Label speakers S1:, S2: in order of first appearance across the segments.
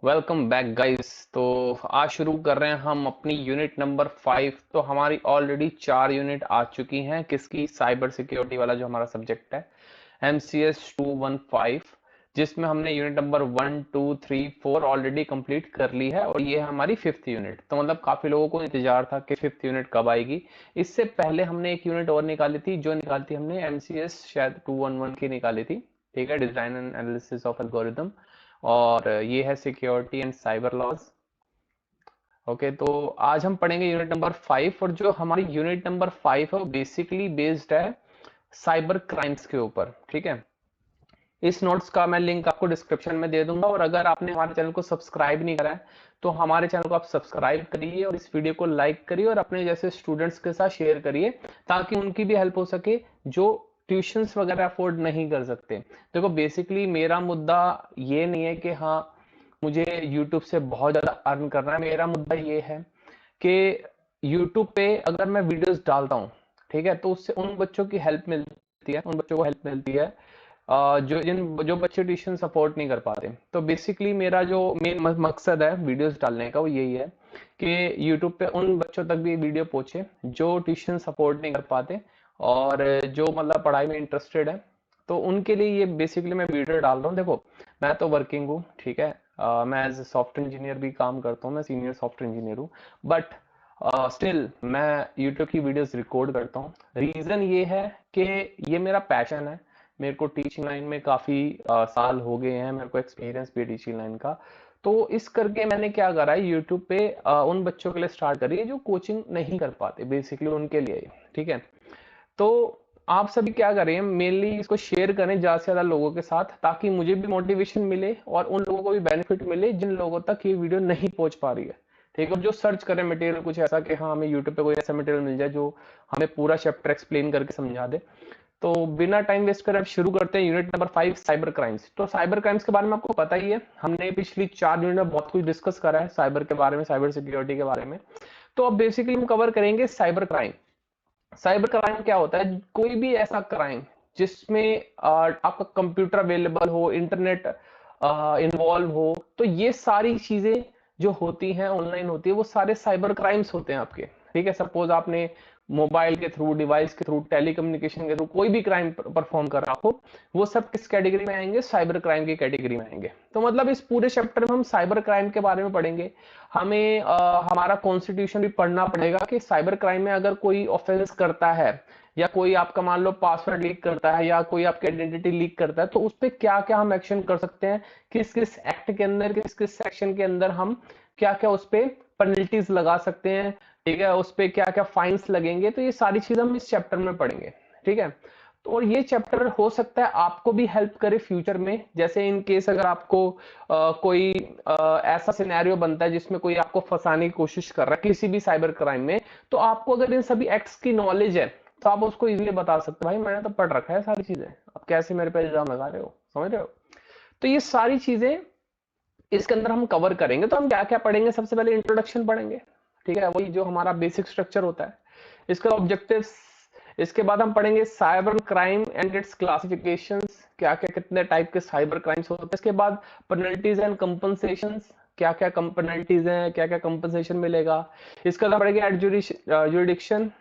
S1: Welcome back guys. तो आज शुरू कर रहे हैं हम अपनी यूनिट नंबर 5। तो हमारी ऑलरेडी 4 यूनिट आ चुकी हैं। किसकी? साइबर सिक्योरिटी वाला जो हमारा सब्जेक्ट है, MCS 215, जिसमें हमने यूनिट नंबर 1 2 3 4 ऑलरेडी कंप्लीट कर ली है और ये है हमारी 5th यूनिट। तो मतलब काफी लोगों को इंतजार था कि 5th यूनिट कब आएगी। इससे पहले हमने एक यूनिट और निकाली थी, जो निकाली थी हमने MCS शायद 211 की निकाली थी। ठीक है, design and analysis of algorithm. और ये है security and cyber laws. Okay, तो आज हम पढ़ेंगे यूनिट नंबर 5। और जो हमारी यूनिट नंबर 5 है वो बेसिकली बेस्ड है साइबर क्राइम्स के ऊपर। ठीक है, इस नोट्स का मैं लिंक आपको डिस्क्रिप्शन में दे दूंगा। और अगर आपने हमारे चैनल को सब्सक्राइब नहीं करा है तो हमारे चैनल को आप सब्सक्राइब करिए और इस वीडियो को लाइक करिए और अपने जैसे स्टूडेंट्स के साथ शेयर करिए, ताकि उनकी भी हेल्प हो सके जो ट्यूशंस वगैरह अफोर्ड नहीं कर सकते। देखो, बेसिकली मेरा मुद्दा ये नहीं है कि हाँ मुझे YouTube से बहुत ज्यादा अर्न करना है। मेरा मुद्दा ये है कि YouTube पे अगर मैं वीडियोस डालता हूँ, ठीक है, तो उससे उन बच्चों की हेल्प मिलती है, उन बच्चों को हेल्प मिलती है जो बच्चे ट्यूशन सपोर्ट नहीं कर पाते। तो बेसिकली मेरा जो मेन मकसद है वीडियोस डालने का वो यही है कि यूट्यूब पे उन बच्चों तक भी वीडियो पहुंचे जो ट्यूशन सपोर्ट नहीं कर पाते और जो मतलब पढ़ाई में इंटरेस्टेड है। तो उनके लिए ये बेसिकली मैं वीडियो डाल रहा हूँ। देखो, मैं तो वर्किंग हूँ, ठीक है, मैं एज ए सॉफ्टवेयर इंजीनियर भी काम करता हूँ, मैं सीनियर सॉफ्टवेयर इंजीनियर हूँ। बट स्टिल मैं यूट्यूब की वीडियोस रिकॉर्ड करता हूँ। रीजन ये है कि ये मेरा पैशन है। मेरे को टीचिंग लाइन में काफी साल हो गए हैं, मेरे को एक्सपीरियंस भी है टीचिंग लाइन का। तो इस करके मैंने क्या करा है, यूट्यूब पे उन बच्चों के लिए स्टार्ट करी है जो कोचिंग नहीं कर पाते, बेसिकली उनके लिए ही। ठीक है, तो आप सभी क्या करें, मेनली इसको शेयर करें ज्यादा से ज्यादा लोगों के साथ, ताकि मुझे भी मोटिवेशन मिले और उन लोगों को भी बेनिफिट मिले जिन लोगों तक ये वीडियो नहीं पहुंच पा रही है। ठीक है, जो सर्च करें मटेरियल कुछ ऐसा कि हाँ हमें यूट्यूब पे कोई ऐसा मटेरियल मिल जाए जो हमें पूरा चैप्टर एक्सप्लेन करके समझा दे। तो बिना टाइम वेस्ट करे अब शुरू करते हैं यूनिट नंबर 5, साइबर क्राइम्स। तो साइबर क्राइम्स के बारे में आपको पता ही है, हमने पिछली 4 यूनिट में बहुत कुछ डिस्कस करा है साइबर के बारे में, साइबर सिक्योरिटी के बारे में। तो अब बेसिकली हम कवर करेंगे साइबर क्राइम। साइबर क्राइम क्या होता है? कोई भी ऐसा क्राइम जिसमें आपका कंप्यूटर अवेलेबल हो, इंटरनेट इन्वॉल्व हो, तो ये सारी चीजें जो होती हैं, ऑनलाइन होती है, वो सारे साइबर क्राइम्स होते हैं आपके। ठीक है, सपोज आपने मोबाइल के थ्रू, डिवाइस के थ्रू, टेलीकम्युनिकेशन के थ्रू कोई भी क्राइम परफॉर्म कर रहा हो, वो सब किस कैटेगरी में आएंगे? साइबर क्राइम की कैटेगरी में आएंगे। तो मतलब इस पूरे चैप्टर में हम साइबर क्राइम के बारे में पढ़ेंगे। हमें हमारा कॉन्स्टिट्यूशन भी पढ़ना पड़ेगा कि साइबर क्राइम में अगर कोई ऑफेंस करता है या कोई आपका मान लो पासवर्ड लीक करता है या कोई आपकी आइडेंटिटी लीक करता है, तो उस पर क्या क्या हम एक्शन कर सकते हैं, किस किस एक्ट के अंदर, किस किस सेक्शन के अंदर हम क्या क्या उस पर पेनल्टीज लगा सकते हैं। ठीक है, उस पर क्या क्या फाइन्स लगेंगे। तो ये सारी चीज हम इस चैप्टर में पढ़ेंगे। ठीक है, तो और ये चैप्टर हो सकता है आपको भी हेल्प करे फ्यूचर में। जैसे इन केस अगर आपको कोई ऐसा सिनेरियो बनता है जिसमें कोई आपको फंसाने की कोशिश कर रहा है किसी भी साइबर क्राइम में, तो आपको अगर इन सभी एक्ट्स की नॉलेज है तो आप उसको इजीली बता सकते हो, भाई मैंने तो पढ़ रखा है सारी चीजें, आप कैसे मेरे पे इल्जाम लगा रहे हो, समझ रहे हो? तो ये सारी चीजें इसके अंदर हम कवर करेंगे। तो हम क्या क्या पढ़ेंगे? सबसे पहले इंट्रोडक्शन पढ़ेंगे। ठीक है, वही जो हमारा बेसिक स्ट्रक्चर होता है, इसका ऑब्जेक्टिव्स। इसके बाद हम पढ़ेंगे cyber crime and it's classifications, क्या क्या कितने टाइप के साइबर क्राइम्स होते हैं। इसके बाद पेनल्टीज एंड कंपनसेशंस, क्या क्या पेनल्टीज हैं, क्या क्या कंपनसेशन मिलेगा। इसके बाद हम पढ़ेंगे जुरिडिक्शन।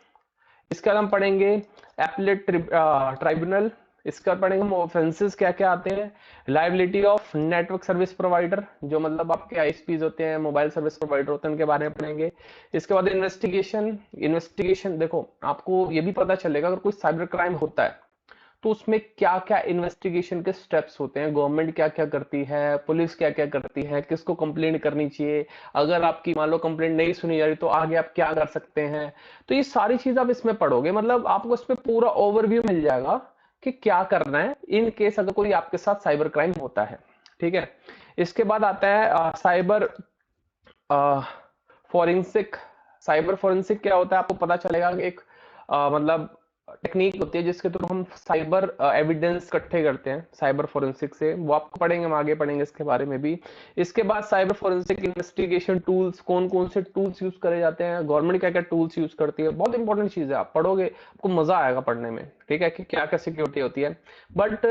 S1: इसके बाद हम पढ़ेंगे एपलेट ट्राइब्यूनल। इसके बाद पढ़ेंगे हम ऑफेंसेस क्या क्या आते हैं। Liability of network service provider, जो मतलब आपके आईएसपीज होते हैं, मोबाइल सर्विस प्रोवाइडर होते हैं, उनके बारे में पढ़ेंगे। इसके बाद इन्वेस्टिगेशन। इन्वेस्टिगेशन देखो, आपको ये भी पता चलेगा अगर कोई साइबर क्राइम होता है तो उसमें क्या क्या इन्वेस्टिगेशन के स्टेप्स होते हैं, गवर्नमेंट क्या क्या करती है, पुलिस क्या क्या करती है, किसको कंप्लेंट करनी चाहिए, अगर आपकी मान लो कंप्लेंट नहीं सुनी जा रही तो आगे आप क्या कर सकते हैं। तो ये सारी चीज आप इसमें पढ़ोगे, मतलब आपको इसमें पूरा ओवरव्यू मिल जाएगा कि क्या करना है इन केस अगर कोई आपके साथ साइबर क्राइम होता है। ठीक है, इसके बाद आता है साइबर फॉरेंसिक। साइबर फॉरेंसिक क्या होता है आपको पता चलेगा कि एक मतलब टेक्निक होती है जिसके थ्रू हम साइबर एविडेंस इकट्ठे करते हैं साइबर फोरेंसिक से, वो आपको पढ़ेंगे, हम आगे पढ़ेंगे इसके बारे में भी। इसके बाद साइबर फोरेंसिक इन्वेस्टिगेशन टूल्स, कौन कौन से टूल्स यूज करे जाते हैं, गवर्नमेंट क्या क्या टूल्स यूज करती है, बहुत इंपॉर्टेंट चीज है, आप पढ़ोगे आपको मजा आएगा पढ़ने में। ठीक है, कि क्या क्या सिक्योरिटी होती है। बट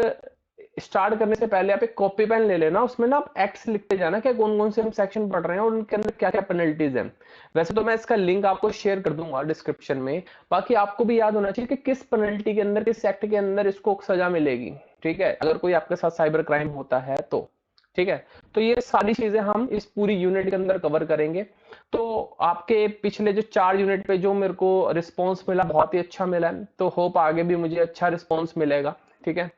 S1: स्टार्ट करने से पहले आप एक कॉपी पेन ले लेना, उसमें ना आप एक्ट्स लिखते जाना कि कौन कौन से हम सेक्शन पढ़ रहे हैं और उनके अंदर क्या क्या पेनल्टीज हैं। वैसे तो मैं इसका लिंक आपको शेयर कर दूंगा डिस्क्रिप्शन में। बाकी आपको भी याद होना चाहिए कि किस पेनल्टी के अंदर, किस एक्ट के अंदर इसको सजा मिलेगी, ठीक है, अगर कोई आपके साथ साइबर क्राइम होता है तो। ठीक है, तो ये सारी चीजें हम इस पूरी यूनिट के अंदर कवर करेंगे। तो आपके पिछले जो 4 यूनिट पे जो मेरे को रिस्पॉन्स मिला बहुत ही अच्छा मिला है, तो होप आगे भी मुझे अच्छा रिस्पॉन्स मिलेगा। ठीक है,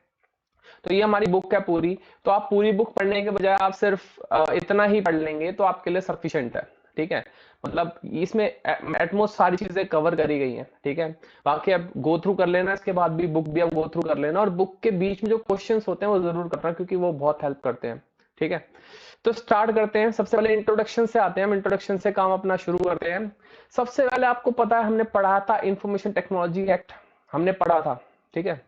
S1: तो ये हमारी बुक है पूरी। तो आप पूरी बुक पढ़ने के बजाय आप सिर्फ इतना ही पढ़ लेंगे तो आपके लिए सफिशिएंट है। ठीक है, मतलब इसमें एटमोस्ट सारी चीजें कवर करी गई हैं। ठीक है, बाकी अब गो थ्रू कर लेना, इसके बाद भी बुक भी अब गो थ्रू कर लेना, और बुक के बीच में जो क्वेश्चंस होते हैं वो जरूर करना, क्योंकि वो बहुत हेल्प करते हैं। ठीक है, तो स्टार्ट करते हैं। सबसे पहले इंट्रोडक्शन से आते हैं, हम इंट्रोडक्शन से काम अपना शुरू करते हैं। सबसे पहले आपको पता है हमने पढ़ा था इंफॉर्मेशन टेक्नोलॉजी एक्ट, हमने पढ़ा था। ठीक है,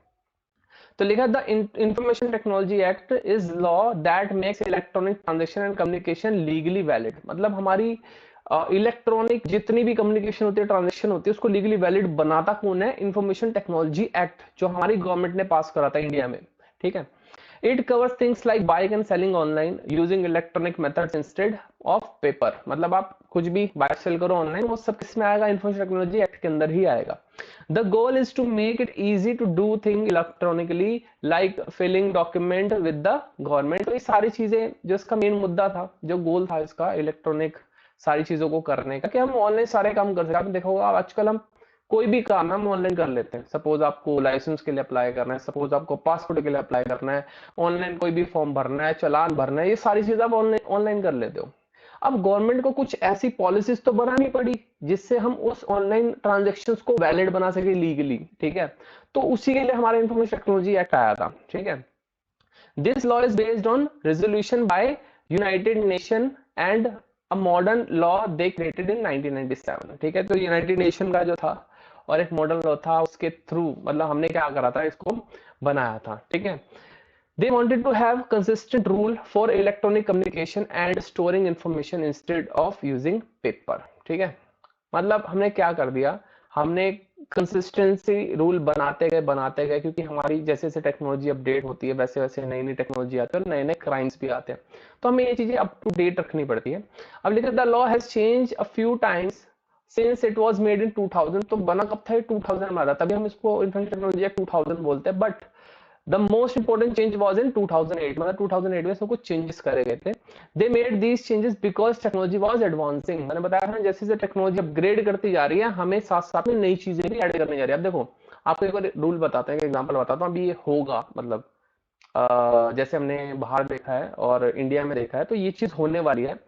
S1: तो लिखा the information technology act is law that makes electronic transaction and communication legally valid. मतलब हमारी इलेक्ट्रॉनिक जितनी भी कम्युनिकेशन होती है, ट्रांजेक्शन होती है, उसको लीगली वैलिड बनाता कौन है? इंफॉर्मेशन टेक्नोलॉजी एक्ट, जो हमारी गवर्नमेंट ने पास करा था इंडिया में। ठीक है, it covers things like buying and selling online using electronic methods instead of paper. मतलब आप कुछ भी बाय सेल करो ऑनलाइन, वो सब किसमें आएगा? इंफॉर्मेशन टेक्नोलॉजी एक्ट के अंदर ही आएगा। The goal is to make it easy to do things electronically like filling document with the government। तो ये सारी चीजें जो इसका मेन मुद्दा था, जो गोल था इसका इलेक्ट्रॉनिक सारी चीजों को करने का, कि हम ऑनलाइन सारे काम कर सकें। आपने देखा होगा आजकल हम कोई भी काम हम ऑनलाइन कर लेते हैं। सपोज आपको लाइसेंस के लिए अप्लाई करना है, सपोज आपको पासपोर्ट के लिए अप्लाई करना है, ऑनलाइन कोई भी फॉर्म भरना है, चालान भरना है, ये सारी चीजें आप ऑनलाइन ऑनलाइन कर लेते हो। अब गवर्नमेंट को कुछ ऐसी पॉलिसीज तो बनानी पड़ी जिससे हम उस ऑनलाइन ट्रांजेक्शन्स को वैलिड बना सके लीगली। ठीक है, तो उसी के लिए हमारा इंफॉर्मेशन टेक्नोलॉजी एक्ट आया था। ठीक है, this law is based on resolution bye United nation and a modern law they created in 1997। ठीक है, तो यूनाइटेड नेशन का जो था और एक मॉडर्न लॉ था, उसके थ्रू मतलब हमने क्या करा था, इसको बनाया था। ठीक है, they wanted to have consistent rule for electronic communication and storing information instead of using paper। ठीक है, मतलब हमने क्या कर दिया, हमने कंसिस्टेंसी रूल बनाते गए, क्योंकि हमारी जैसे जैसे टेक्नोलॉजी अपडेट होती है वैसे वैसे नई नई टेक्नोलॉजी आती है और नए नए क्राइम्स भी आते हैं, तो हमें ये चीजें अप टू डेट रखनी पड़ती है। अब लिखा the law has change a few times since it was made in 2000। तो बना कब था? 2000 में आया था, तभी हम इसको इंफॉर्मेशन टेक्नोलॉजी 2000 बोलते हैं। But the most important change was in 2008, मतलब 2008 में इसमें कुछ चेंजेस करे गए थे। दे made these changes because technology was advancing. मैंने बताया था जैसे जैसे टेक्नोलॉजी अपग्रेड करती जा रही है, हमें साथ साथ में नई चीजें भी ऐड करने जा रही है। अब देखो आपको एक बार रूल बताते हैं, एग्जांपल बताता हूँ। अभी ये होगा, मतलब जैसे हमने बाहर देखा है और इंडिया में देखा है, तो ये चीज होने वाली है।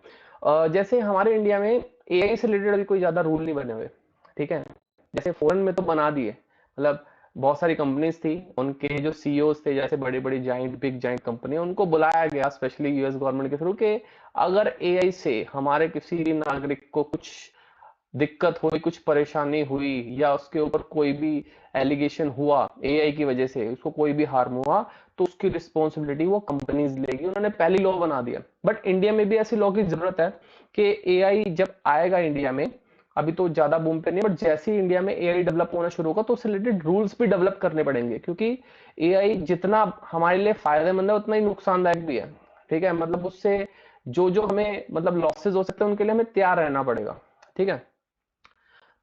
S1: जैसे हमारे इंडिया में एआई से रिलेटेड अभी कोई ज्यादा रूल नहीं बने हुए। ठीक है, जैसे फॉरेन में तो बना दिए, मतलब बहुत सारी कंपनीज थी, उनके जो सीईओज थे, जैसे बड़ी बड़ी जाइंट बिग जाइंट कंपनी, उनको बुलाया गया स्पेशली यूएस गवर्नमेंट के थ्रू कि अगर एआई से हमारे किसी भी नागरिक को कुछ दिक्कत हुई, कुछ परेशानी हुई, या उसके ऊपर कोई भी एलिगेशन हुआ एआई की वजह से, उसको कोई भी हार्म हुआ, तो उसकी रिस्पॉन्सिबिलिटी वो कंपनीज लेगी। उन्होंने पहली लॉ बना दिया। बट इंडिया में भी ऐसी लॉ की जरूरत है कि एआई जब आएगा इंडिया में, अभी तो ज्यादा बूम पे नहीं, बट जैसे ही इंडिया में एआई डेवलप होना शुरू होगा तो उससे रिलेटेड रूल्स भी डेवलप करने पड़ेंगे, क्योंकि एआई जितना हमारे लिए फायदेमंद है उतना ही नुकसानदायक भी है। ठीक है, मतलब उससे जो जो हमें मतलब लॉसेज हो सकते हैं उनके लिए हमें तैयार रहना पड़ेगा। ठीक है,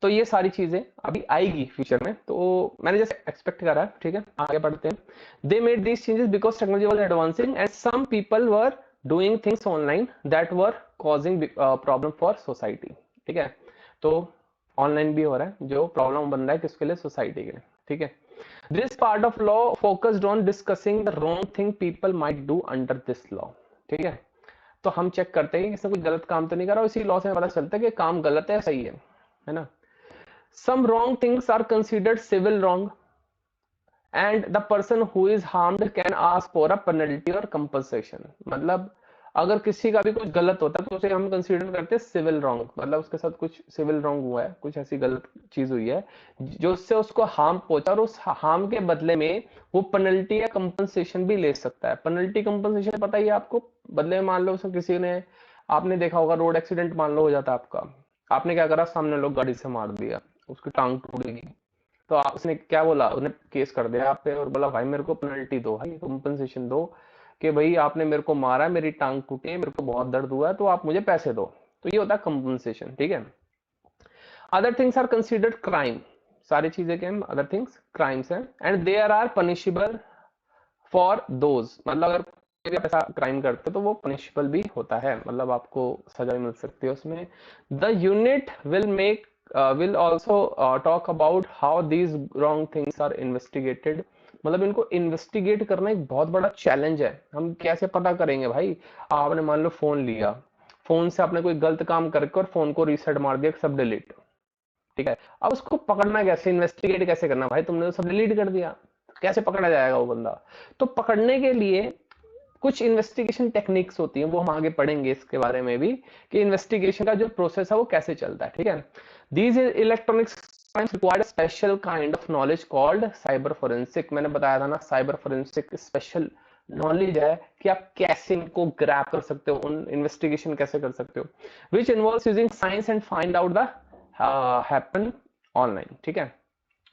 S1: तो ये सारी चीजें अभी आएगी फ्यूचर में, तो मैंने जैसे एक्सपेक्ट करा है। ठीक है, आगे बढ़ते हैं। They made these changes because technology was advancing and some people were doing things online that were causing problem for society. ठीक है, तो ऑनलाइन भी हो रहा है जो प्रॉब्लम बन रहा है किसके लिए? सोसाइटी के लिए। ठीक है, this part of law focused on discussing the wrong thing people might do under this law. ठीक है, तो हम चेक करते हैं कि इसने कुछ गलत काम तो नहीं करा, इसी लॉ से पता चलता है कि काम गलत है सही है ना। Some wrong things are considered civil wrong and the person who is harmed can ask for a penalty or compensation। मतलब अगर किसी का भी कुछ गलत होता है तो उसे हम कंसीडर करते हैं सिविल रॉन्ग, मतलब उसके साथ कुछ सिविल रॉन्ग हुआ है, कुछ ऐसी गलत चीज हुई है जो उससे उसको हार्म पहुंचा, और उस हार्म के बदले में वो पेनल्टी या कंपनसेशन भी ले सकता है। पेनल्टी कंपनसेशन पता ही है आपको? बदले में मान लो उसे किसी ने, आपने देखा होगा रोड एक्सीडेंट मान लो हो जाता है आपका, आपने क्या करा, सामने लोग गाड़ी से मार दिया, उसकी टांग टूटेगी, तो उसने क्या बोला, उन्हें केस कर दिया आप पे और बोला भाई मेरे को पेनल्टी दो, भाई कंपनसेशन दो, कि भाई आपने मेरे को मारा, मेरी टांग टूटी है, मेरे को बहुत दर्द हुआ है, तो आप मुझे पैसे दो। तो ये होता है कंपनसेशन, ठीक है। Other things are considered crime, सारी चीजें क्या, अदर थिंग्स क्राइम्स हैं, and there are punishable for those, मतलब अगर कोई भी ऐसा क्राइम करते तो वो पनिशेबल भी होता है, मतलब आपको सजा भी मिल सकती है उसमें। The unit will make will also talk about how these wrong things are investigated, मतलब इनको इन्वेस्टिगेट करना एक बहुत बड़ा चैलेंज है। हम कैसे पता करेंगे भाई, आपने मान लो फोन लिया, फोन से आपने कोई गलत काम करके और फोन को रीसेट मार दिया, सब डिलीट, ठीक है। अब उसको पकड़ना कैसे, इन्वेस्टिगेट कैसे करना, भाई तुमने तो सब डिलीट कर दिया, कैसे पकड़ा जाएगा वो बंदा। तो पकड़ने के लिए कुछ इन्वेस्टिगेशन टेक्निक्स होती हैं, वो हम आगे पढ़ेंगे इसके बारे में भी, कि इन्वेस्टिगेशन का जो प्रोसेस है वो कैसे चलता है, ठीक है। These electronics crimes require a special kind of knowledge called cyber forensic, मैंने बताया था ना, साइबर फोरेंसिक स्पेशल नॉलेज है कि आप कैसे इनको ग्रैब कर सकते हो, उन इन्वेस्टिगेशन कैसे कर सकते हो, which involves using science and find out the happen online, ठीक है,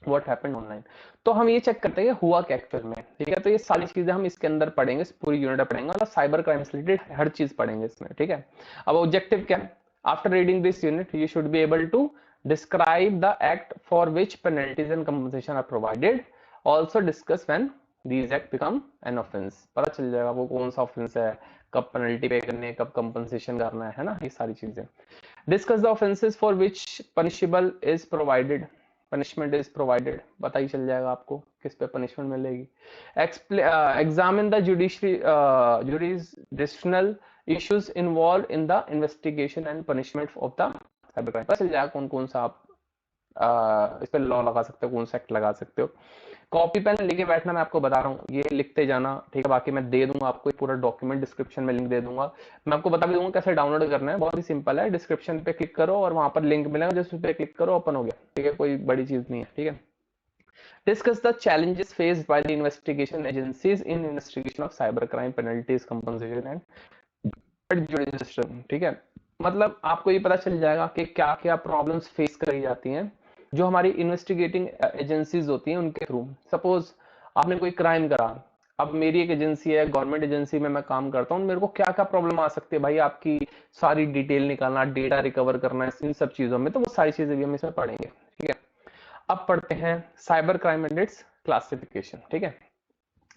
S1: व्हाट हैपेंड ऑनलाइन। तो हम ये चेक करते हैं कि हुआ क्या एक्चुअल में, ठीक है। तो ये सारी चीजें हम इसके अंदर पढ़ेंगे, इस पूरी यूनिट में पढ़ेंगे, मतलब साइबर क्राइम से रिलेटेड हर चीज पढ़ेंगे इसमें, ठीक है। अब ऑब्जेक्टिव क्या है, after reading this unit you should be able to describe the act for which penalties and compensation are provided, also discuss when these act become an offence, पता चल जाएगा वो कौन सा ऑफेंस है, कब पेनल्टी पे करनी है, कब कंपनसेशन करना है ना, ये सारी चीजें। Discuss the offences for which punishable is provided, punishment is provided, पता ही चल जाएगा आपको किस पे पनिशमेंट मिलेगी। Examine the jurisdictional issues involve in the investigation and punishment of the cyber crime, पता चल जाएगा कौन कौन सा आप इस पे लॉ लगा सकते हो, कौन सा एक्ट लगा सकते हो। कॉपी पेन लेके बैठना, मैं आपको बता रहा हूँ, ये लिखते जाना, ठीक है। बाकी मैं दे दूंगा आपको पूरा डॉक्यूमेंट, डिस्क्रिप्शन में लिंक दे दूंगा, मैं आपको बता भी दूंगा कैसे डाउनलोड करना है, बहुत ही सिंपल है, डिस्क्रिप्शन पे क्लिक करो और वहां पर लिंक मिलेगा, जिस पे क्लिक करो ओपन हो गया, ठीक है, कोई बड़ी चीज नहीं है, ठीक है। Discuss the challenges faced by the investigation agencies in investigation of cyber crime, penalties, compensation and judicial system, ठीक है। मतलब आपको ये पता चल जाएगा कि क्या क्या प्रॉब्लम्स फेस करी जाती हैं जो हमारी इन्वेस्टिगेटिंग एजेंसीज होती हैं उनके थ्रू। सपोज आपने कोई क्राइम करा, अब मेरी एक एजेंसी है, गवर्नमेंट एजेंसी में मैं काम करता हूँ, मेरे को क्या क्या प्रॉब्लम आ सकती है भाई, आपकी सारी डिटेल निकालना, डेटा रिकवर करना, इन सब चीजों में, तो वो सारी चीजें भी हम इसमें पढ़ेंगे, ठीक है। अब पढ़ते हैं cyber crime and it's classification, ठीक है।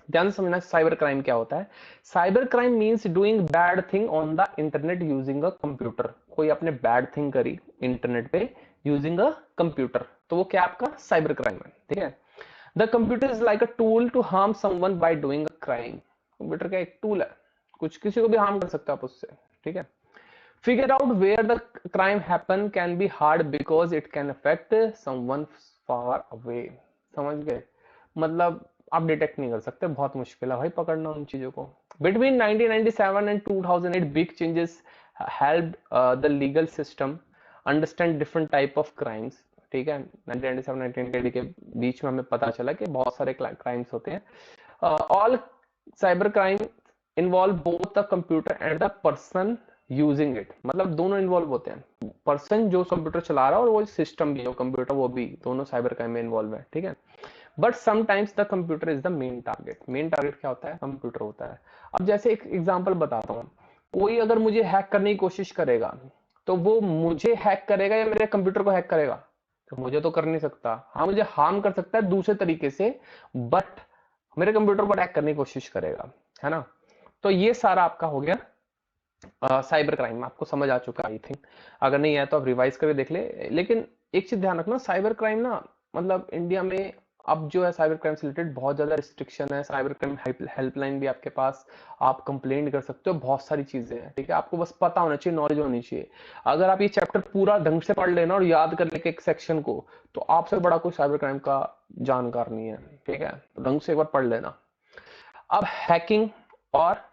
S1: ध्यान से समझना साइबर क्राइम क्या होता है। Cyber crime means doing bad thing on the internet using a computer, कोई आपने बैड थिंग करी इंटरनेट पे यूजिंग अ कंप्यूटर, तो वो क्या आपका साइबर क्राइम है, ठीक है। The computer is like a tool to harm someone by doing a crime, computer का एक टूल है, कुछ किसी को भी हार्म कर सकता है आप उससे, ठीक है। Figure out where the crime happen can be hard because it can affect someone far away, समझ गए, मतलब आप डिटेक्ट नहीं कर सकते, बहुत मुश्किल है भाई पकड़ना उन चीजों को। Between 1997 and 2008 big changes helped the legal system understand different type of crimes, ठीक है। 1997-1980 के बीच में हमें पता चला कि बहुत सारे क्राइम्स होते हैं। All cyber crime involve both the computer and the person using it, मतलब दोनों इन्वॉल्व होते हैं, पर्सन जो कंप्यूटर चला रहा है और वो सिस्टम भी, जो कंप्यूटर वो भी, दोनों साइबर क्राइम में इन्वॉल्व है, ठीक है। But sometimes the computer is the main target, main target क्या होता है, कंप्यूटर होता है। अब जैसे एक एग्जांपल बताता हूँ, कोई अगर मुझे हैक करने की कोशिश करेगा तो वो मुझे हैक करेगा या मेरे कंप्यूटर को हैक करेगा, तो मुझे तो कर नहीं सकता, हाँ मुझे हार्म कर सकता है दूसरे तरीके से, बट मेरे कंप्यूटर को हैक करने की कोशिश करेगा, है ना। तो ये सारा आपका हो गया साइबर क्राइम, आपको समझ आ चुका आई थिंक, अगर नहीं है तो आप रिवाइज करके देख ले। लेकिन एक चीज ध्यान रखना, साइबर क्राइम ना, मतलब इंडिया में अब जो है साइबर क्राइम से रिलेटेड बहुत ज्यादा रिस्ट्रिक्शन है, साइबर क्राइम हेल्पलाइन भी आपके पास, आप कंप्लेंट कर सकते हो, बहुत सारी चीजें हैं, ठीक है। आपको बस पता होना चाहिए, नॉलेज होनी चाहिए। अगर आप ये चैप्टर पूरा ढंग से पढ़ लेना और याद कर लेके एक सेक्शन को, तो आपसे बड़ा कोई साइबर क्राइम का जानकार नहीं है, ठीक है, तो ढंग से एक बार पढ़ लेना। अब हैकिंग और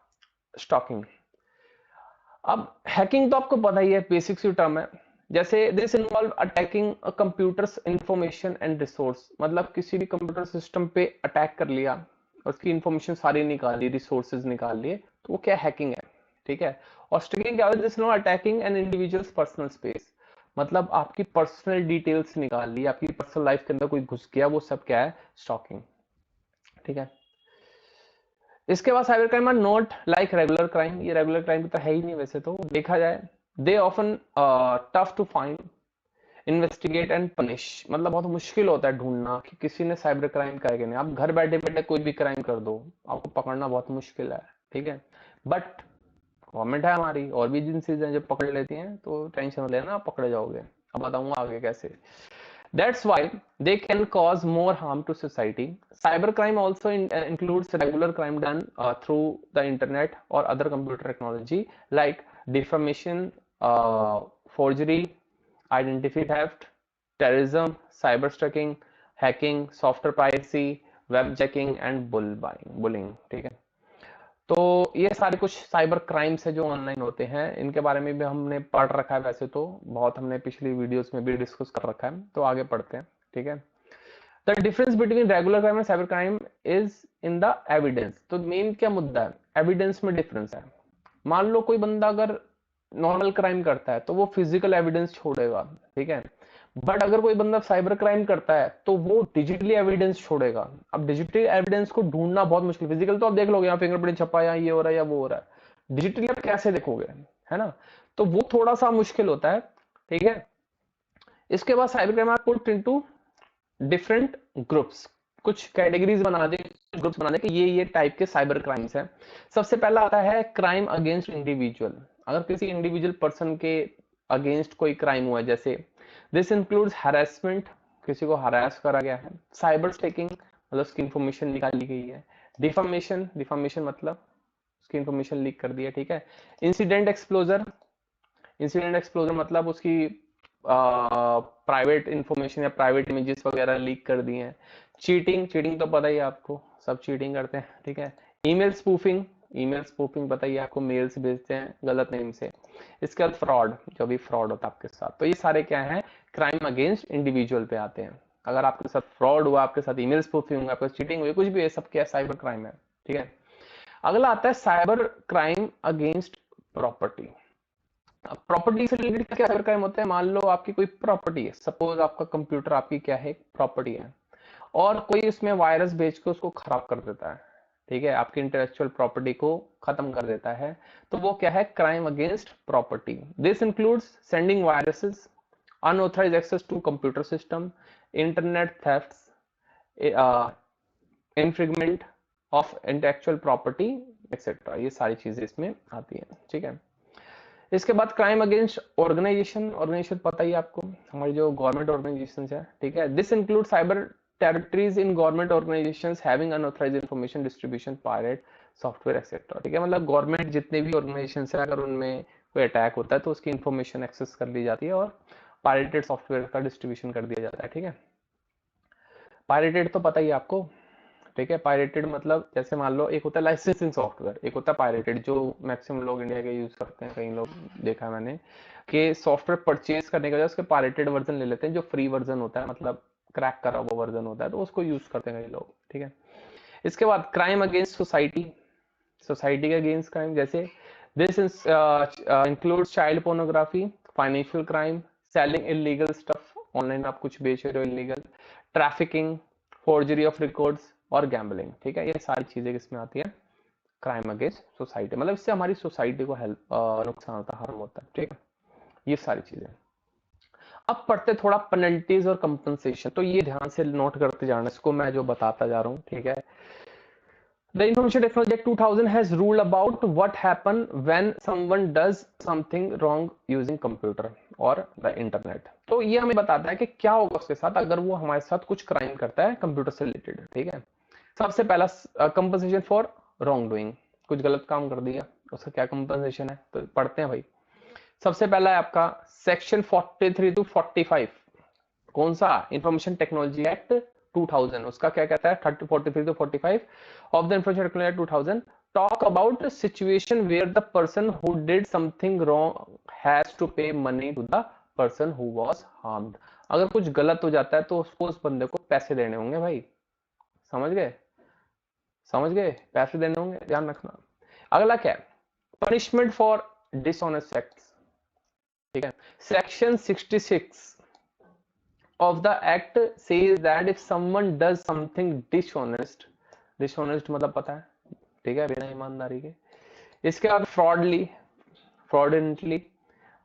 S1: स्टॉकिंग, अब हैकिंग तो आपको पता ही है, बेसिक सी टर्म है, जैसे this involve attacking a computers information and resource, मतलब किसी भी कंप्यूटर सिस्टम पे अटैक कर लिया और उसकी इंफॉर्मेशन सारी निकाल ली, रिसोर्सेज निकाल लिए, तो वो क्या हैकिंग है, ठीक है। और स्टिकिंग क्या होता है, this involve attacking an individual's personal space, मतलब आपकी पर्सनल डिटेल्स निकाल ली, आपकी पर्सनल लाइफ के अंदर कोई घुस गया, वो सब क्या है, स्टॉकिंग। ठीक है। इसके बाद cyber crime are not like regular crime, ये रेगुलर क्राइम तो है ही नहीं वैसे तो देखा जाए। They often tough to find, investigate and punish, मतलब बहुत मुश्किल होता है ढूंढना कि किसी ने साइबर क्राइम किया कि नहीं। आप घर बैठे बैठे कोई भी क्राइम कर दो, आपको पकड़ना बहुत मुश्किल है। ठीक है। बट गवर्नमेंट है हमारी, और भी एजेंसीज हैं जो पकड़ लेती हैं, तो टेंशन मत लेना, आप पकड़े जाओगे। अब बताऊंगा आगे कैसे। That's why they can cause more harm to society. Cybercrime also includes regular crime done through the internet or other computer technology like defamation, forgery, identity theft, terrorism, cyber stalking, hacking, software piracy, web jacking and bullying। ठीक है। तो ये सारे कुछ cyber crimes है जो online होते हैं, इनके बारे में भी हमने पढ़ रखा है, वैसे तो बहुत हमने पिछली वीडियोस में भी डिस्कस कर रखा है, तो आगे पढ़ते हैं। ठीक है। The difference between regular crime and cyber crime is in the evidence. तो मेन क्या मुद्दा है, एविडेंस में डिफरेंस है। मान लो कोई बंदा अगर नॉर्मल क्राइम करता है तो वो फिजिकल एविडेंस छोड़ेगा। ठीक है। बट अगर कोई बंदा साइबर क्राइम करता है तो वो डिजिटली एविडेंस छोड़ेगा। अब डिजिटल एविडेंस को ढूंढना बहुत मुश्किल, फिजिकल तो आप देख लोगे, यहाँ फिंगरप्रिंट छपा, या ये हो रहा है या वो हो रहा है, डिजिटली आप कैसे देखोगे, है ना। तो वो थोड़ा सा मुश्किल होता है। ठीक है। इसके बाद cyber crime are put into different groups, कुछ कैटेगरीज बना दे, ग्रुप्स बना दे कि ये टाइप के साइबर क्राइम्स हैं। सबसे पहला आता है क्राइम अगेंस्ट इंडिविजुअल। अगर किसी इंडिविजुअल पर्सन के अगेंस्ट कोई क्राइम हुआ है, जैसे दिस इंक्लूड्स हैरेसमेंट, किसी को हरास करा गया है, साइबर स्टेकिंग मतलब उसकी इंफॉर्मेशन निकाली गई है, डिफामेशन, डिफामेशन मतलब उसकी इंफॉर्मेशन लीक कर दी है। ठीक है। इंसिडेंट एक्सप्लोजर, इंसिडेंट एक्सप्लोजर मतलब उसकी प्राइवेट इंफॉर्मेशन या प्राइवेट इमेजेस वगैरह लीक कर दिए हैं। चीटिंग, चीटिंग तो पता ही है आपको, सब चीटिंग करते हैं। ठीक है। ईमेल स्पूफिंग, ईमेल स्पूफिंग बताइए आपको, मेल्स भेजते हैं गलत नेम से। इसके बाद फ्रॉड, जो भी फ्रॉड होता है आपके साथ, तो ये सारे क्या है, क्राइम अगेंस्ट इंडिविजुअल पे आते हैं। अगर आपके साथ फ्रॉड हुआ, आपके साथ ईमेल स्पूफिंग हुआ, आपके चीटिंग हुई, कुछ भी है, सब क्या साइबर क्राइम है। ठीक है। अगला आता है cyber crime against property. Property से रिलेटेड क्या साइबर क्राइम होता है, मान लो आपकी कोई प्रॉपर्टी है, सपोज आपका कंप्यूटर आपकी क्या है, प्रॉपर्टी है, और कोई उसमें वायरस भेज के उसको खराब कर देता है। ठीक है। आपकी इंटेलेक्चुअल प्रॉपर्टी को खत्म कर देता है, तो वो क्या है, crime against property. This includes sending viruses, unauthorise access to computer system, internet thefts, infringement of intellectual property etcetera, ये सारी चीजें इसमें आती हैं। ठीक है। इसके बाद क्राइम अगेंस्ट ऑर्गेनाइजेशन, ऑर्गेनाइजेशन पता ही आपको, हमारी जो गवर्नमेंट ऑर्गेनाइजेशन है। ठीक है। This include cyber territories in government organisations having unauthorised information distribution, pirate software etcetera. ठीक है। मतलब गवर्नमेंट जितने भी ऑर्गेनाइजेशन है, अगर उनमें कोई अटैक होता है तो उसकी इंफॉर्मेशन एक्सेस कर ली जाती है और पायरेटेड सॉफ्टवेयर का डिस्ट्रीब्यूशन कर दिया जाता है। ठीक है। पायरेटेड तो पता ही आपको। ठीक है। पायरेटेड मतलब जैसे मान लो एक होता है लाइसेंसिंग सॉफ्टवेयर, एक होता है पायरेटेड, जो मैक्सिमम लोग इंडिया के यूज करते हैं, कई लोग देखा है मैंने कि सॉफ्टवेयर परचेज करने के बाद उसके पायरेटेड वर्जन ले लेते हैं, जो फ्री वर्जन होता है, मतलब क्रैक करा हुआ वर्जन होता है, तो उसको यूज करते हैं कई लोग। ठीक है। इसके बाद क्राइम अगेंस्ट सोसाइटी, सोसाइटी के अगेंस्ट क्राइम, जैसे this includes child pornography, financial crime, selling illegal stuff, online आप कुछ बेच रहे हो illegal, trafficking, forgery of records और गैम्बलिंग। ठीक है। ये सारी चीजें किसमें आती है, क्राइम अगेंस्ट सोसाइटी, मतलब इससे हमारी सोसाइटी को हेल्प नुकसान होता है, हार्म होता है। ठीक है। ये सारी चीजें। अब पढ़ते थोड़ा पेनल्टीज और कंपनसेशन, तो ये ध्यान से नोट करते जाना, इसको मैं जो बताता जा रहा हूँ। ठीक है। The Information Technology Act 2000 has ruled about what happen when someone does something wrong using computer or the internet। तो ये हमें बताता है कि क्या होगा उसके साथ अगर वो हमारे साथ कुछ क्राइम करता है कंप्यूटर से रिलेटेड। ठीक है। सबसे पहला कंपनसेशन फॉर रॉन्ग डूइंग, कुछ गलत काम कर दिया, उसका क्या कंपनसेशन है, तो पढ़ते हैं भाई। सबसे पहला है आपका सेक्शन 43 टू 45, कौन सा, इंफॉर्मेशन टेक्नोलॉजी एक्ट 2000, उसका क्या कहता है, 43 to 45 of the Information Technology Act 2000 talk about a situation where the person who did something wrong has to pay money to the person who was harmed। अगर कुछ गलत हो जाता है तो उसको, उस बंदे को पैसे देने होंगे भाई, समझ गए, समझ गए, पैसे देने होंगे, ध्यान रखना। अगला क्या है, पनिशमेंट फॉर डिसऑनेस्ट एक्ट्स, ठीक है। Section 66 of the act says that if someone does something dishonest, dishonest मतलब पता है, ठीक है, बिना ईमानदारी के। इसके बाद fraudulently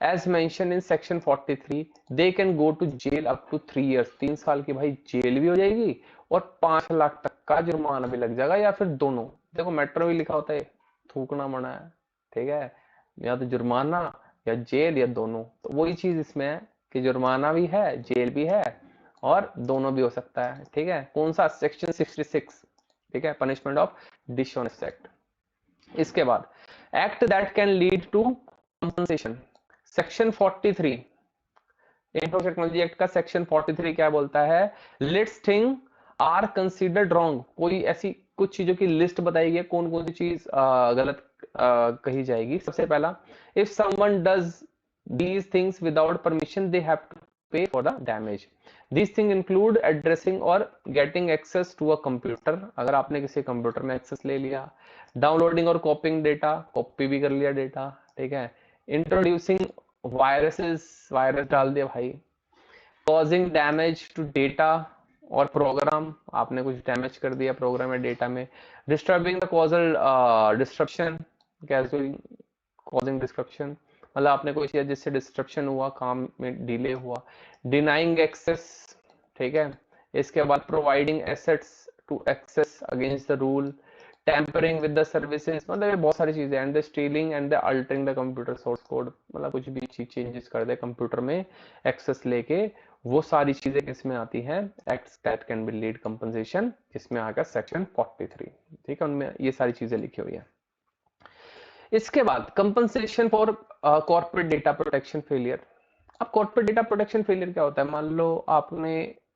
S1: as mentioned in section 43 they can go to jail up to 3 years, 3 साल की भाई जेल भी हो जाएगी और 5 लाख तक का जुर्माना भी लग जाएगा, या फिर दोनों। देखो मेट्रो भी लिखा होता है, थूकना मना है, ठीक है, या तो जुर्माना या जेल या दोनों। तो वही चीज इसमें है कि जुर्माना भी है, जेल भी है और दोनों भी हो सकता है, ठीक है। कौन सा? सेक्शन 66, ठीक है, पनिशमेंट ऑफ डिसऑनेस्ट एक्ट। इसके बाद act that can lead to compensation, section 43 info technology act का सेक्शन 43 क्या बोलता है? List thing are considered wrong, कोई ऐसी कुछ चीजों की लिस्ट बताई गई, कौन कौन सी चीज गलत कही जाएगी। सबसे पहला, if someone does these things without permission they have to pay for the damage. These thing include addressing और getting access to a computer, अगर आपने किसी कंप्यूटर में एक्सेस ले लिया, डाउनलोडिंग और कॉपिंग डेटा, कॉपी भी कर लिया डेटा, ठीक है, इंट्रोड्यूसिंग वायरसेस, वायरस डाल दिया भाई, कॉजिंग डैमेज टू डेटा और प्रोग्राम, आपने कुछ डैमेज कर दिया प्रोग्राम या डेटा में, disturbing the causal disruption, causing disruption मतलब आपने कोई चीज जिससे डिस्ट्रप्शन हुआ, काम में डिले हुआ, डिनाइंग एक्सेस, ठीक है। इसके बाद providing assets to access against the rule, tampering with the services, मतलब ये बहुत सारी चीजें, and the stealing and the altering the computer source code, मतलब कुछ भी चीज चेंजेस कर दे कंप्यूटर में एक्सेस लेके, वो सारी चीजें किसमें आती हैं? Acts that can be lead compensation, जिसमें आएगा सेक्शन 43, ठीक है, उनमें ये सारी चीजें लिखी हुई है। इसके बाद compensation for corporate data protection failure. अब कॉर्पोरेट डेटा प्रोटेक्शन फेलियर क्या होता है? मान लो आपने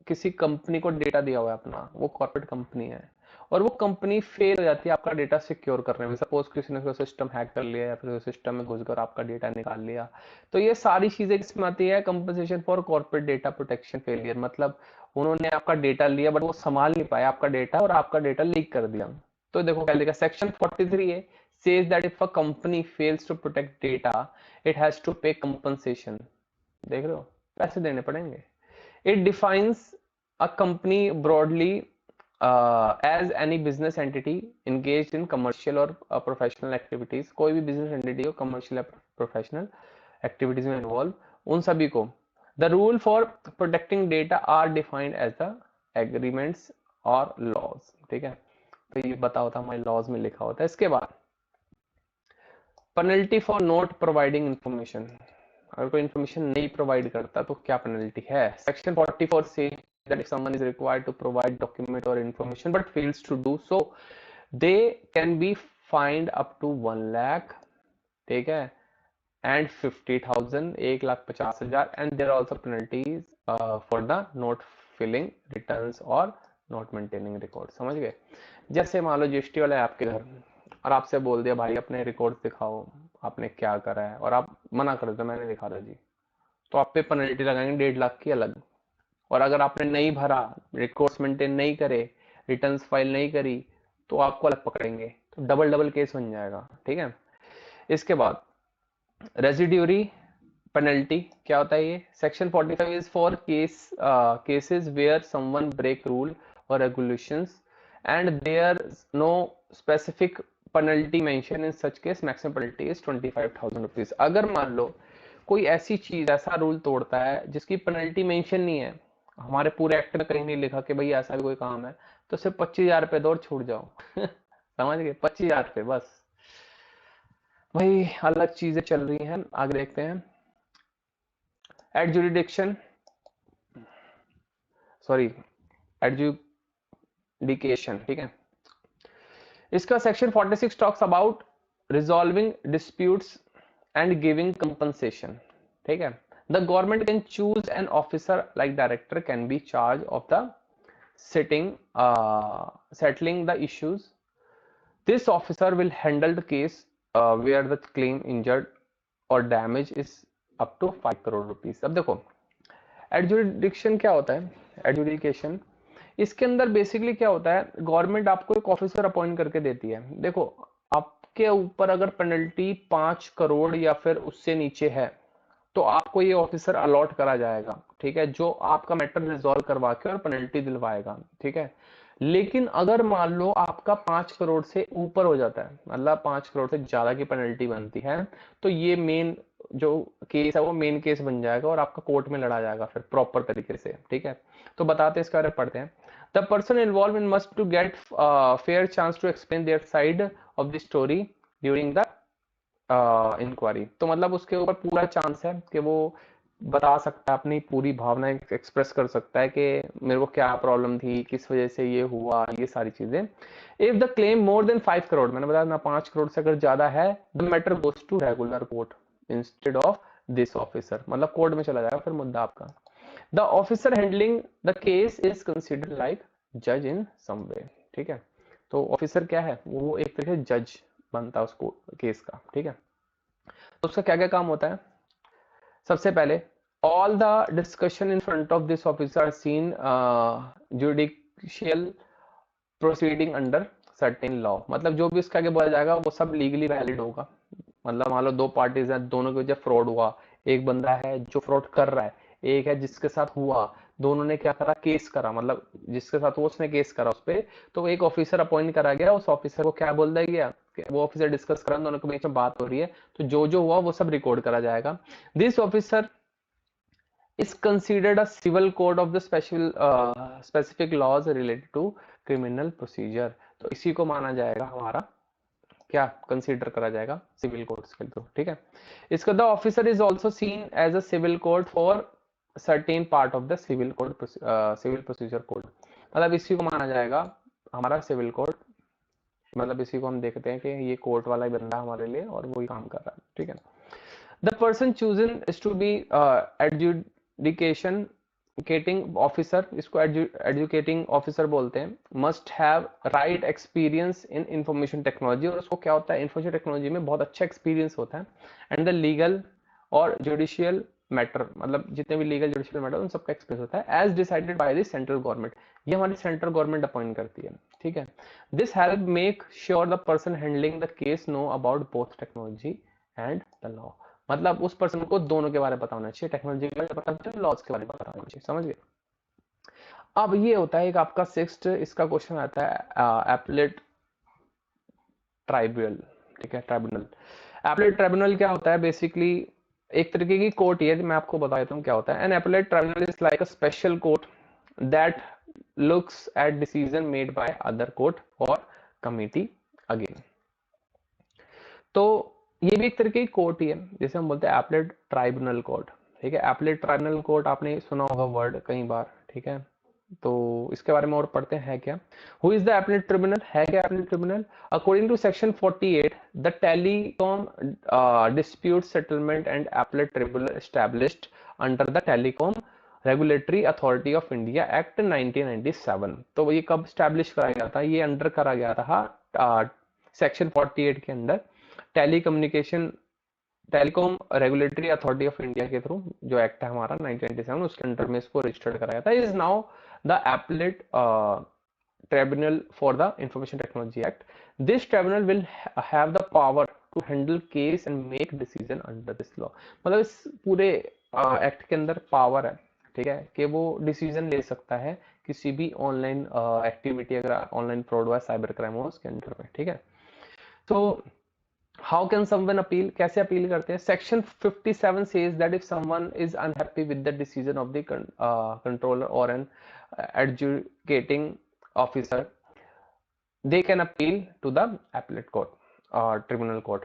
S1: किसी कंपनी को डेटा दिया हुआ है अपना, वो कॉर्पोरेट कंपनी है और वो कंपनी फेल हो जाती है आपका डेटा सिक्योर करने में, सपोज किसी ने सिस्टम हैक कर लिया या फिर सिस्टम में घुसकर आपका डेटा निकाल लिया, तो ये सारी चीजें किसमें आती है? Compensation for corporate data protection failure, मतलब उन्होंने आपका डेटा लिया बट वो संभाल नहीं पाया आपका डेटा और आपका डेटा लीक कर दिया। तो देखो क्या लिखा, सेक्शन 43 है, says that if a company fails to protect data it has to pay compensation, देख रहे हो, पैसे देने पड़ेंगे। It defines a company broadly as any business entity engaged in commercial or professional activities, कोई भी business entity हो commercial या professional activities में involve, उन सभी को। The rule for protecting data are defined as the agreements or laws, ठीक है, तो ये बताओ था हमारे लॉज में लिखा होता है। इसके बाद penalty for not providing information, अगर कोई इंफॉर्मेशन नहीं प्रोवाइड करता तो क्या पेनल्टी है? सेक्शन 44 से that if someone is required to provide document or information but fails to do so they can be fined up to 1 lakh, ठीक है, and 50,000, 1,50,000, and there are also penalties for the not filling returns or not maintaining records, समझ गए? जैसे मान लो GST वाला है आपके घर और आपसे बोल दिया भाई अपने रिकॉर्ड दिखाओ आपने क्या करा है, और आप मना कर दो मैंने दिखा रहा जी, तो आप पे पेनल्टी लगाएंगे 1.5 लाख की अलग। और अगर आपने नहीं भरा, रिकॉर्ड्स मेंटेन नहीं करे, रिटर्न्स फाइल नहीं करी, तो आपको अलग पकड़ेंगे, तो डबल डबल केस बन जाएगा, ठीक है। इसके बाद रेजिड्यूरी पेनल्टी क्या होता है? ये section 45 is for cases where someone break rule और regulations and there no specific penalty mention, in such case maximum penalty is 25,000 rupees. अगर मान लो कोई ऐसी चीज, ऐसा रूल तोड़ता है जिसकी पेनल्टी मेंशन नहीं है, हमारे पूरे एक्ट में कहीं नहीं लिखा कि भाई ऐसा भी कोई काम है, तो सिर्फ 25,000 रुपए दो और छूट जाओ समझ गए, 25,000 रुपए बस। भाई अलग चीजें चल रही हैं, आगे देखते हैं। एडजुडिकेशन, सॉरी एडजुडिकेशन, ठीक है, इसका section 46 talks about resolving disputes and giving compensation, ठीक है। The government can choose an officer like director can be charge of the settling the issues. This officer will handle the case where the claim injured or damage is up to 5 crore rupees. अब देखो adjudication क्या होता है? Adjudication इसके अंदर basically क्या होता है, गवर्नमेंट आपको एक ऑफिसर अपॉइंट करके देती है। देखो आपके ऊपर अगर पेनल्टी 5 करोड़ या फिर उससे नीचे है, तो आपको ये ऑफिसर अलॉट करा जाएगा, ठीक है, जो आपका मैटर रिजॉल्व करवा के और पेनल्टी दिलवाएगा, ठीक है। लेकिन अगर मान लो आपका 5 करोड़ से ऊपर हो जाता है, मतलब 5 करोड़ से ज्यादा की पेनल्टी बनती है, तो ये मेन जो केस है वो मेन केस बन जाएगा और आपका कोर्ट में लड़ा जाएगा फिर प्रॉपर तरीके से, ठीक है। तो बताते हैं इसके बारे में, पढ़ते हैं। The person involve in must to get fair chance to explain their side of the story during the inquiry. तो मतलब उसके ऊपर पूरा चांस है कि वो बता सकता है, अपनी पूरी भावना एक्सप्रेस कर सकता है कि मेरे को क्या प्रॉब्लम थी, किस वजह से ये हुआ, ये सारी चीजें। If the claim more than 5 crore, मैंने बताया ना 5 करोड़ से अगर ज्यादा है, the matter goes to regular court instead of this officer, मतलब कोर्ट में चला जाएगा फिर मुद्दा आपका। The officer handling the case is considered like जज इन सम वे, ठीक है। तो ऑफिसर क्या है, वो एक तरह से जज बनता है उसको केस का, ठीक है। तो उसका क्या क्या काम होता है, सबसे पहले all the discussion in front of this officer seen judicial proceeding under certain law, मतलब जो भी उसके आगे बोला जाएगा वो सब लीगली वैलिड होगा। मतलब मान लो दो पार्टीज हैं, दोनों की वजह फ्रॉड हुआ, एक बंदा है जो फ्रॉड कर रहा है, एक है जिसके साथ हुआ, दोनों ने क्या करा, केस करा, मतलब जिसके साथ हुआ उसने केस करा उस पे, तो एक ऑफिसर अपॉइंट करा गया, उस ऑफिसर को क्या बोल दिया गया कि वो ऑफिसर डिस्कस करा, दोनों के बीच में बात हो रही है, तो जो जो हुआ वो सब रिकॉर्ड करा जाएगा। This officer is considered a civil code of the specific laws related to criminal procedure। तो इसी को माना जाएगा हमारा क्या, कंसीडर करा जाएगा सिविल कोड्स के थ्रू, ठीक है। इसका the officer is also seen as a civil code for certain part of the civil code, civil procedure code, मतलब इसी को माना जाएगा हमारा सिविल कोड, मतलब इसी को हम देखते हैं कि ये कोर्ट वाला ही बंदा हमारे लिए और वही काम कर रहा है, ठीक है। The person chosen is to be adjudication educating officer, इसको एजुकेटिंग ऑफिसर बोलते हैं, must have right experience in information technology, और उसको क्या होता है, इंफॉर्मेशन टेक्नोलॉजी में बहुत अच्छा एक्सपीरियंस होता है, एंड द लीगल और जुडिशियल मैटर, मतलब जितने भी लीगल जुडिशियल मैटर उन सबका एक्सपीरियंस होता है, as decided by the central government, ये हमारी सेंट्रल गवर्नमेंट अपॉइंट करती है, ठीक है। This help make sure the person handling the case know about both technology and the law, मतलब उस पर्सन को दोनों के बारे में पता होना चाहिए, टेक्नोलॉजी के बारे में पता होना चाहिए, लॉज के बारे में पता होना चाहिए, समझ गए। अब ये होता है एक आपका सिक्स्थ, इसका क्वेश्चन आता है एपलेट ट्राइब्यूनल, ठीक है, ट्राइब्यूनल। एपलेट ट्राइब्यूनल क्या होता है, बेसिकली एक तरीके की कोर्ट ही है, मैं आपको बता देता हूँ क्या होता है। An appellate tribunal is like a special court that looks at decision made by other court और कमिटी अगेन। तो ये भी एक तरीके की कोर्ट ही है, जैसे हम बोलते हैं एपलेट ट्राइब्यूनल कोर्ट, ठीक है। एपलेट ट्राइब्यूनल कोर्ट आपने सुना होगा वर्ड कई बार, ठीक है। तो इसके बारे में और पढ़ते हैं क्या, who is the appellate tribunal, है क्या appellate tribunal. According to section 48 the telecom dispute settlement and appellate tribunal established under the telecom regulatory authority of India act 1997। तो ये कब स्टैब्लिश करा गया था, ये अंडर करा गया था सेक्शन 48 के under, telecommunication telecom regulatory authority of India के थ्रू, जो एक्ट है हमारा 1997, उसके अंडर में इसको रजिस्टर्ड कराया था। Is now the appellate tribunal for the information technology act. This tribunal will have the power to handle case and make decision under this law, मतलब इस पूरे एक्ट के अंदर पावर है, ठीक है, कि वो डिसीजन ले सकता है किसी भी ऑनलाइन एक्टिविटी, अगर ऑनलाइन फ्रॉड हुआ, साइबर क्राइम हुआ उसके अंडर में, ठीक है। तो हाउ कैन समवन अपील, कैसे अपील करते हैं, section 57 says that if someone is unhappy with the decision of the controller और an adjudicating officer, they can appeal to the appellate court tribunal court.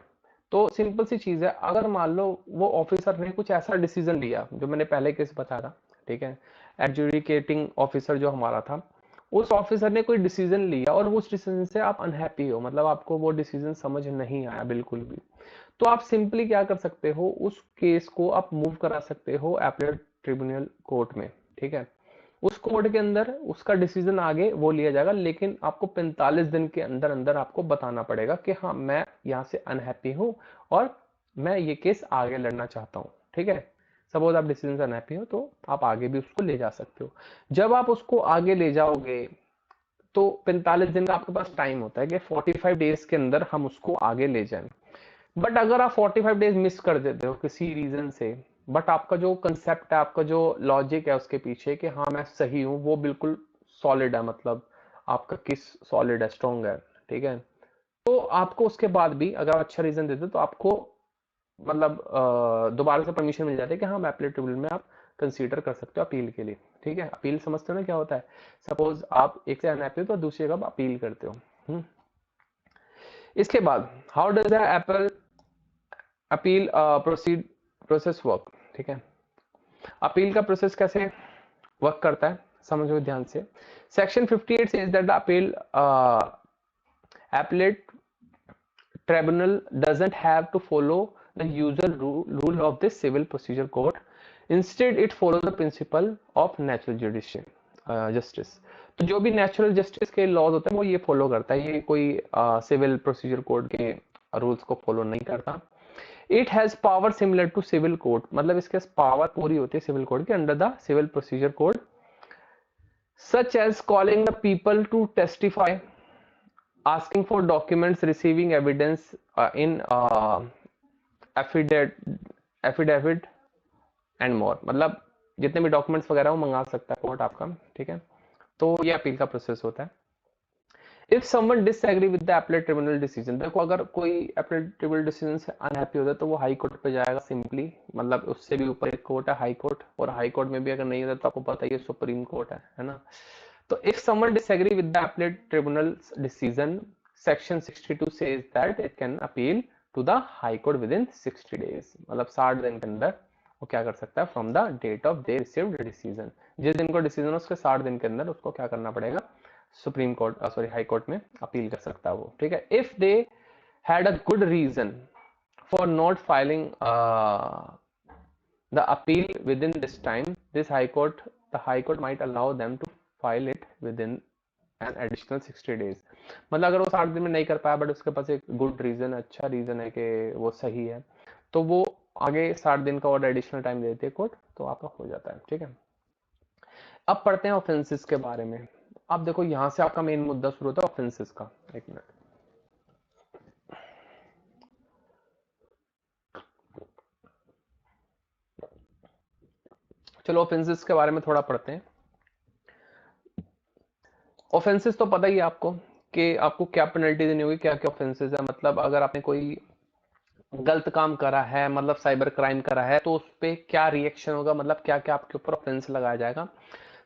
S1: तो simple सी चीज है, अगर मान लो वो ऑफिसर ने कुछ ऐसा डिसीजन लिया जो मैंने पहले केस बताया था, ठीक है, एडजुडिकेटिंग ऑफिसर जो हमारा था, उस ऑफिसर ने कोई डिसीजन लिया और उस डिसीजन से आप अनहैप्पी हो, मतलब आपको वो डिसीजन समझ नहीं आया बिल्कुल भी, तो आप सिंपली क्या कर सकते हो, उस केस को आप मूव करा सकते हो एपलेट ट्रिब्यूनल कोर्ट में, ठीक है। उस कोर्ट के अंदर उसका डिसीजन आगे वो लिया जाएगा, लेकिन आपको 45 दिन के अंदर अंदर आपको बताना पड़ेगा कि हाँ मैं यहाँ से अनहैप्पी हूँ और मैं ये केस आगे लड़ना चाहता हूँ, ठीक है। सपोज आप डिसीजन से अनहैप्पी हो तो आप आगे भी उसको ले जा सकते हो। जब आप उसको आगे ले जाओगे तो 45 दिन का आपके पास टाइम होता है कि 45 डेज के अंदर हम उसको आगे ले जाएं। बट अगर आप 45 डेज मिस कर देते हो किसी रीजन से, बट आपका जो कंसेप्ट है, आपका जो लॉजिक है उसके पीछे कि हाँ मैं सही हूँ, वो बिल्कुल सॉलिड है, मतलब आपका किस सॉलिड है, स्ट्रॉन्ग है, ठीक है। तो आपको उसके बाद भी अगर आप अच्छा रीजन देते तो आपको मतलब दोबारा से परमिशन मिल जाती है कि हाँ एपीलेट ट्रिब्यूनल में आप कंसीडर कर सकते हो अपील के लिए, ठीक है। अपील समझते हो ना क्या होता है? सपोज आप एक से अनहैप्पी हो तो दूसरी जगह आप अपील करते हो। इसके बाद how does the Apple appeal proceed process work, ठीक है। अपील का प्रोसेस कैसे वर्क करता है समझो ध्यान से। Section 58 says that the appeal appellate tribunal doesn't have to follow the usual rule of this civil procedure code. Instead it follows the principle of natural justice. तो जो भी नेचुरल जस्टिस के लॉज होते हैं वो ये फॉलो करता है, ये कोई सिविल प्रोसीजर कोड के रूल्स को फॉलो नहीं करता। It has power similar to civil code, मतलब इसके पावर पूरी होती है सिविल कोड के under the civil procedure code, such as calling the people to testify, asking for documents, receiving evidence in affidavit and more, मतलब जितने भी documents वगैरह वो मंगा सकता है कोर्ट आपका, ठीक है। तो ये अपील का प्रोसेस होता है। If someone disagree with the appellate tribunal decision, देखो अगर कोई अपीलेट ट्रिब्यूनल डिसीजन से अनहैप्पी होता है तो वो हाई कोर्ट पे जाएगा सिंपली, मतलब उससे भी ऊपर एक कोर्ट है हाई कोर्ट, और हाई कोर्ट में भी अगर नहीं होता तो आपको पता ही है सुप्रीम कोर्ट है ना। तो if someone disagree with the appellate tribunal's decision, section 62 says that it can appeal to the high court within 60 days, मतलब 60 दिन के अंदर वो क्या कर सकता है, from the date of they received decision, जिस दिन को डिसीजन उसके 60 दिन के अंदर उसको क्या करना पड़ेगा, supreme court sorry high court में अपील कर सकता है वो, ठीक है। If they had a good reason for not filing the appeal within this time, the high court might allow them to file it within an additional 60 days, मतलब अगर वो 60 दिन में नहीं कर पाया बट उसके पास एक गुड रीजन, अच्छा रीजन है कि वो सही है, तो वो आगे 60 दिन का और एडिशनल टाइम देती है कोर्ट, तो आपका हो जाता है, ठीक है। अब पढ़ते हैं ऑफेंसेस के बारे में। अब देखो यहां से आपका मेन मुद्दा शुरू होता है ऑफेंसेस का। एक मिनट, चलो ऑफेंसेस के बारे में थोड़ा पढ़ते हैं। ऑफेंसेस तो पता ही है आपको कि आपको क्या पेनल्टी देनी होगी, क्या क्या ऑफेंसेस है, मतलब अगर आपने कोई गलत काम करा है, मतलब साइबर क्राइम करा है, तो उस पर क्या रिएक्शन होगा, मतलब क्या क्या आपके ऊपर ऑफेंस लगाया जाएगा।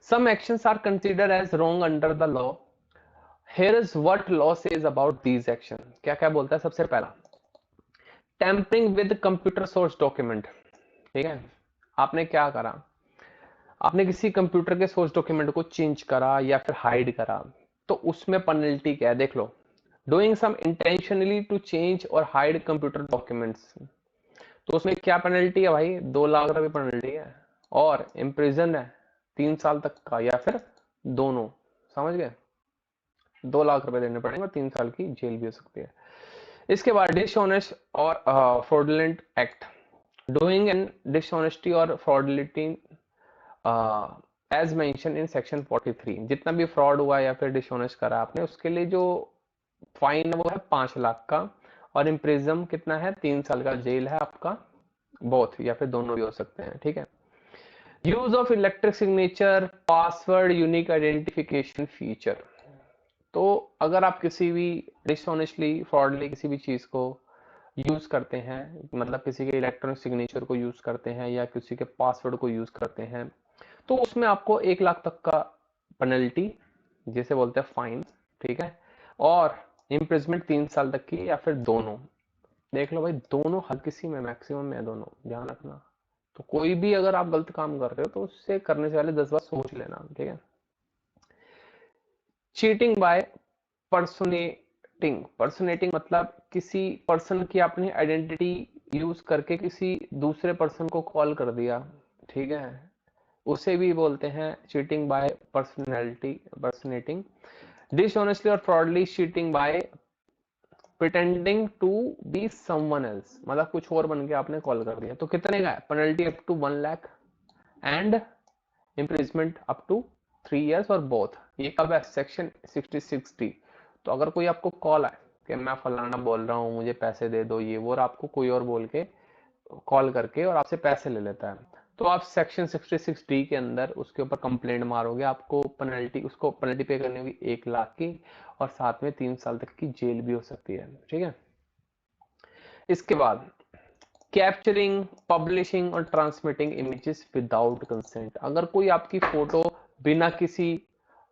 S1: Some actions are considered as wrong under the law. Here is what law says about these action, क्या क्या बोलता है। सबसे पहला, tampering with computer source document, ठीक है। आपने क्या करा, आपने किसी कंप्यूटर के सोर्स डॉक्यूमेंट को चेंज करा या फिर हाइड करा, तो उसमें पेनल्टी क्या है देख लो। Doing some intentionally to change और हाइड कंप्यूटर डॉक्यूमेंट्स, तो उसमें क्या पेनल्टी है भाई, 2 लाख रुपए पेनल्टी है, और इम्प्रिजन है 3 साल तक का, या फिर दोनों, समझ गए। 2 लाख रुपए देने पड़ेंगे और 3 साल की जेल भी हो सकती है। इसके बाद डिसऑनेस्ट और fraudulent act, doing an dishonesty और फ्रॉडुलेंटी एज मेंशन इन सेक्शन 43, जितना भी फ्रॉड हुआ या फिर डिसऑनेस्ट करा आपने, उसके लिए जो फाइन है वो है 5 लाख का, और इम्प्रिजन कितना है, 3 साल का जेल है आपका, बोथ या फिर दोनों भी हो सकते हैं, ठीक है। Use of electric signature password unique identification feature, तो अगर आप किसी भी डिसऑनेस्टली फ्रॉडली किसी भी चीज को यूज करते हैं, मतलब किसी के इलेक्ट्रॉनिक सिग्नेचर को यूज करते हैं या किसी के पासवर्ड को यूज करते हैं, तो उसमें आपको 1 लाख तक का पेनल्टी, जिसे बोलते हैं फाइन, ठीक है, और इम्प्रिजमेंट 3 साल तक की, या फिर दोनों। देख लो भाई, दोनों हर किसी में मैक्सिमम में दोनों, ध्यान रखना। तो कोई भी अगर आप गलत काम कर रहे हो तो उससे करने से पहले 10 बार सोच लेना, ठीक है। चीटिंग बाय पर्सनेटिंग मतलब किसी पर्सन की अपनी आइडेंटिटी यूज करके किसी दूसरे पर्सन को कॉल कर दिया, ठीक है, उसे भी बोलते हैं चीटिंग बाय पर्सनेटिंग। डिसऑनेस्टली और fraudulently cheating by pretending to be someone else, मतलब कुछ और बन के आपने कॉल कर दिया, तो कितने का है, penalty up to 1 lakh and imprisonment up to 3 years और बोथ। ये कब है, सेक्शन 60। तो अगर कोई आपको कॉल आए कि मैं फलाना बोल रहा हूँ मुझे पैसे दे दो ये वो, और आपको कोई और बोल के कॉल करके और आपसे पैसे ले लेता है, तो आप सेक्शन 66D के अंदर उसके ऊपर कंप्लेंट मारोगे, आपको पेनल्टी, उसको पेनल्टी पे करनी होगी 1 लाख की, और साथ में 3 साल तक की जेल भी हो सकती है। ठीक है, इसके बाद कैप्चरिंग, पब्लिशिंग और ट्रांसमिटिंग इमेजेस विदाउट कंसेंट। अगर कोई आपकी फोटो बिना किसी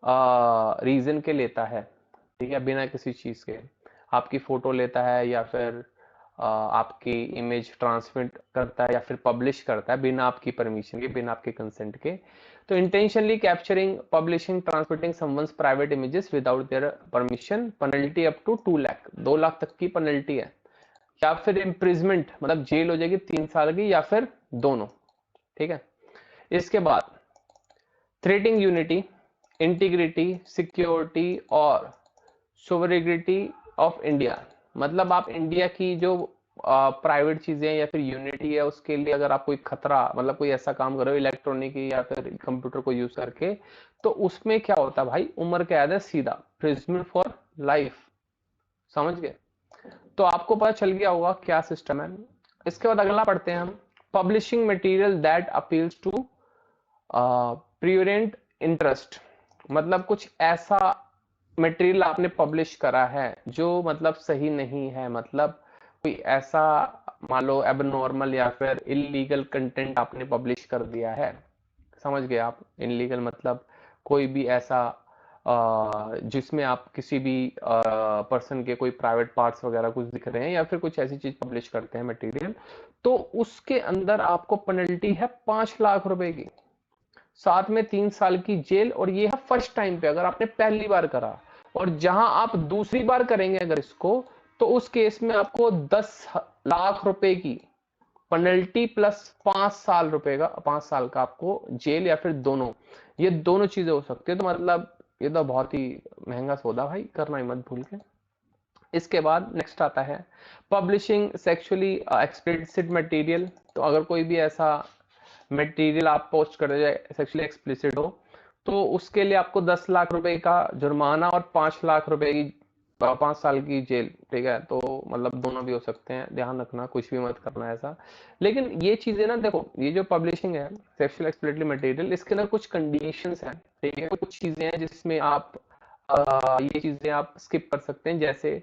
S1: रीजन के लेता है, ठीक है, बिना किसी चीज के आपकी फोटो लेता है या फिर आपकी इमेज ट्रांसमिट करता है या फिर पब्लिश करता है बिना आपकी परमिशन के, बिना आपके कंसेंट के, तो intentionally capturing, publishing, transmitting someone's private images without their permission, penalty up to 2 lakh, 2 lakh तक की पेनल्टी है, या फिर इम्प्रिजमेंट मतलब जेल हो जाएगी 3 साल की, या फिर दोनों। ठीक है, इसके बाद थ्रेटिंग यूनिटी, इंटीग्रिटी, सिक्योरिटी और सोवरेनिटी ऑफ इंडिया, मतलब आप इंडिया की जो प्राइवेट चीजें या फिर यूनिटी है उसके लिए अगर आप कोई खतरा, मतलब कोई ऐसा काम कर रहे हो इलेक्ट्रॉनिक या फिर कंप्यूटर को यूज करके, तो उसमें क्या होता है भाई, उम्र कैद है सीधा, प्रिजनमेंट फॉर लाइफ। समझ गए? तो आपको पता चल गया होगा क्या सिस्टम है। इसके बाद अगला पढ़ते हैं हम, publishing material that appeals to prurient interest, मतलब कुछ ऐसा मटेरियल आपने पब्लिश करा है जो मतलब सही नहीं है, मतलब कोई ऐसा मान लो एबनॉर्मल या फिर इलीगल कंटेंट आपने पब्लिश कर दिया है। समझ गए आप? इलीगल मतलब कोई भी ऐसा जिसमें आप किसी भी पर्सन के कोई प्राइवेट पार्ट्स वगैरह कुछ दिख रहे हैं या फिर कुछ ऐसी चीज पब्लिश करते हैं मटेरियल, तो उसके अंदर आपको पेनल्टी है 5 लाख रुपए की, साथ में 3 साल की जेल, और ये है फर्स्ट टाइम पे अगर आपने पहली बार करा। और जहां आप दूसरी बार करेंगे अगर इसको, तो उस केस में आपको 10 लाख रुपए की पेनल्टी प्लस 5 साल का, 5 साल का आपको जेल या फिर दोनों, ये दोनों चीजें हो सकती है। तो मतलब ये तो बहुत ही महंगा सौदा भाई, करना ही मत भूल के। इसके बाद नेक्स्ट आता है पब्लिशिंग सेक्सुअली एक्सप्लिसिट मटेरियल, तो अगर कोई भी ऐसा मटेरियल आप पोस्ट कर रहे हैं सेक्सुअली एक्सप्लिसिट हो, तो उसके लिए आपको 10 लाख रुपए का जुर्माना और 5 लाख रुपए की 5 साल की जेल। ठीक है, तो मतलब दोनों भी हो सकते हैं, ध्यान रखना, कुछ भी मत करना ऐसा। लेकिन ये चीजें ना देखो, ये जो पब्लिशिंग है सेक्सुअल एक्सप्लिसिट मटेरियल, इसके अंदर कुछ कंडीशंस हैं। ठीक है, कुछ चीजें हैं जिसमें आप ये चीजें आप स्किप कर सकते हैं, जैसे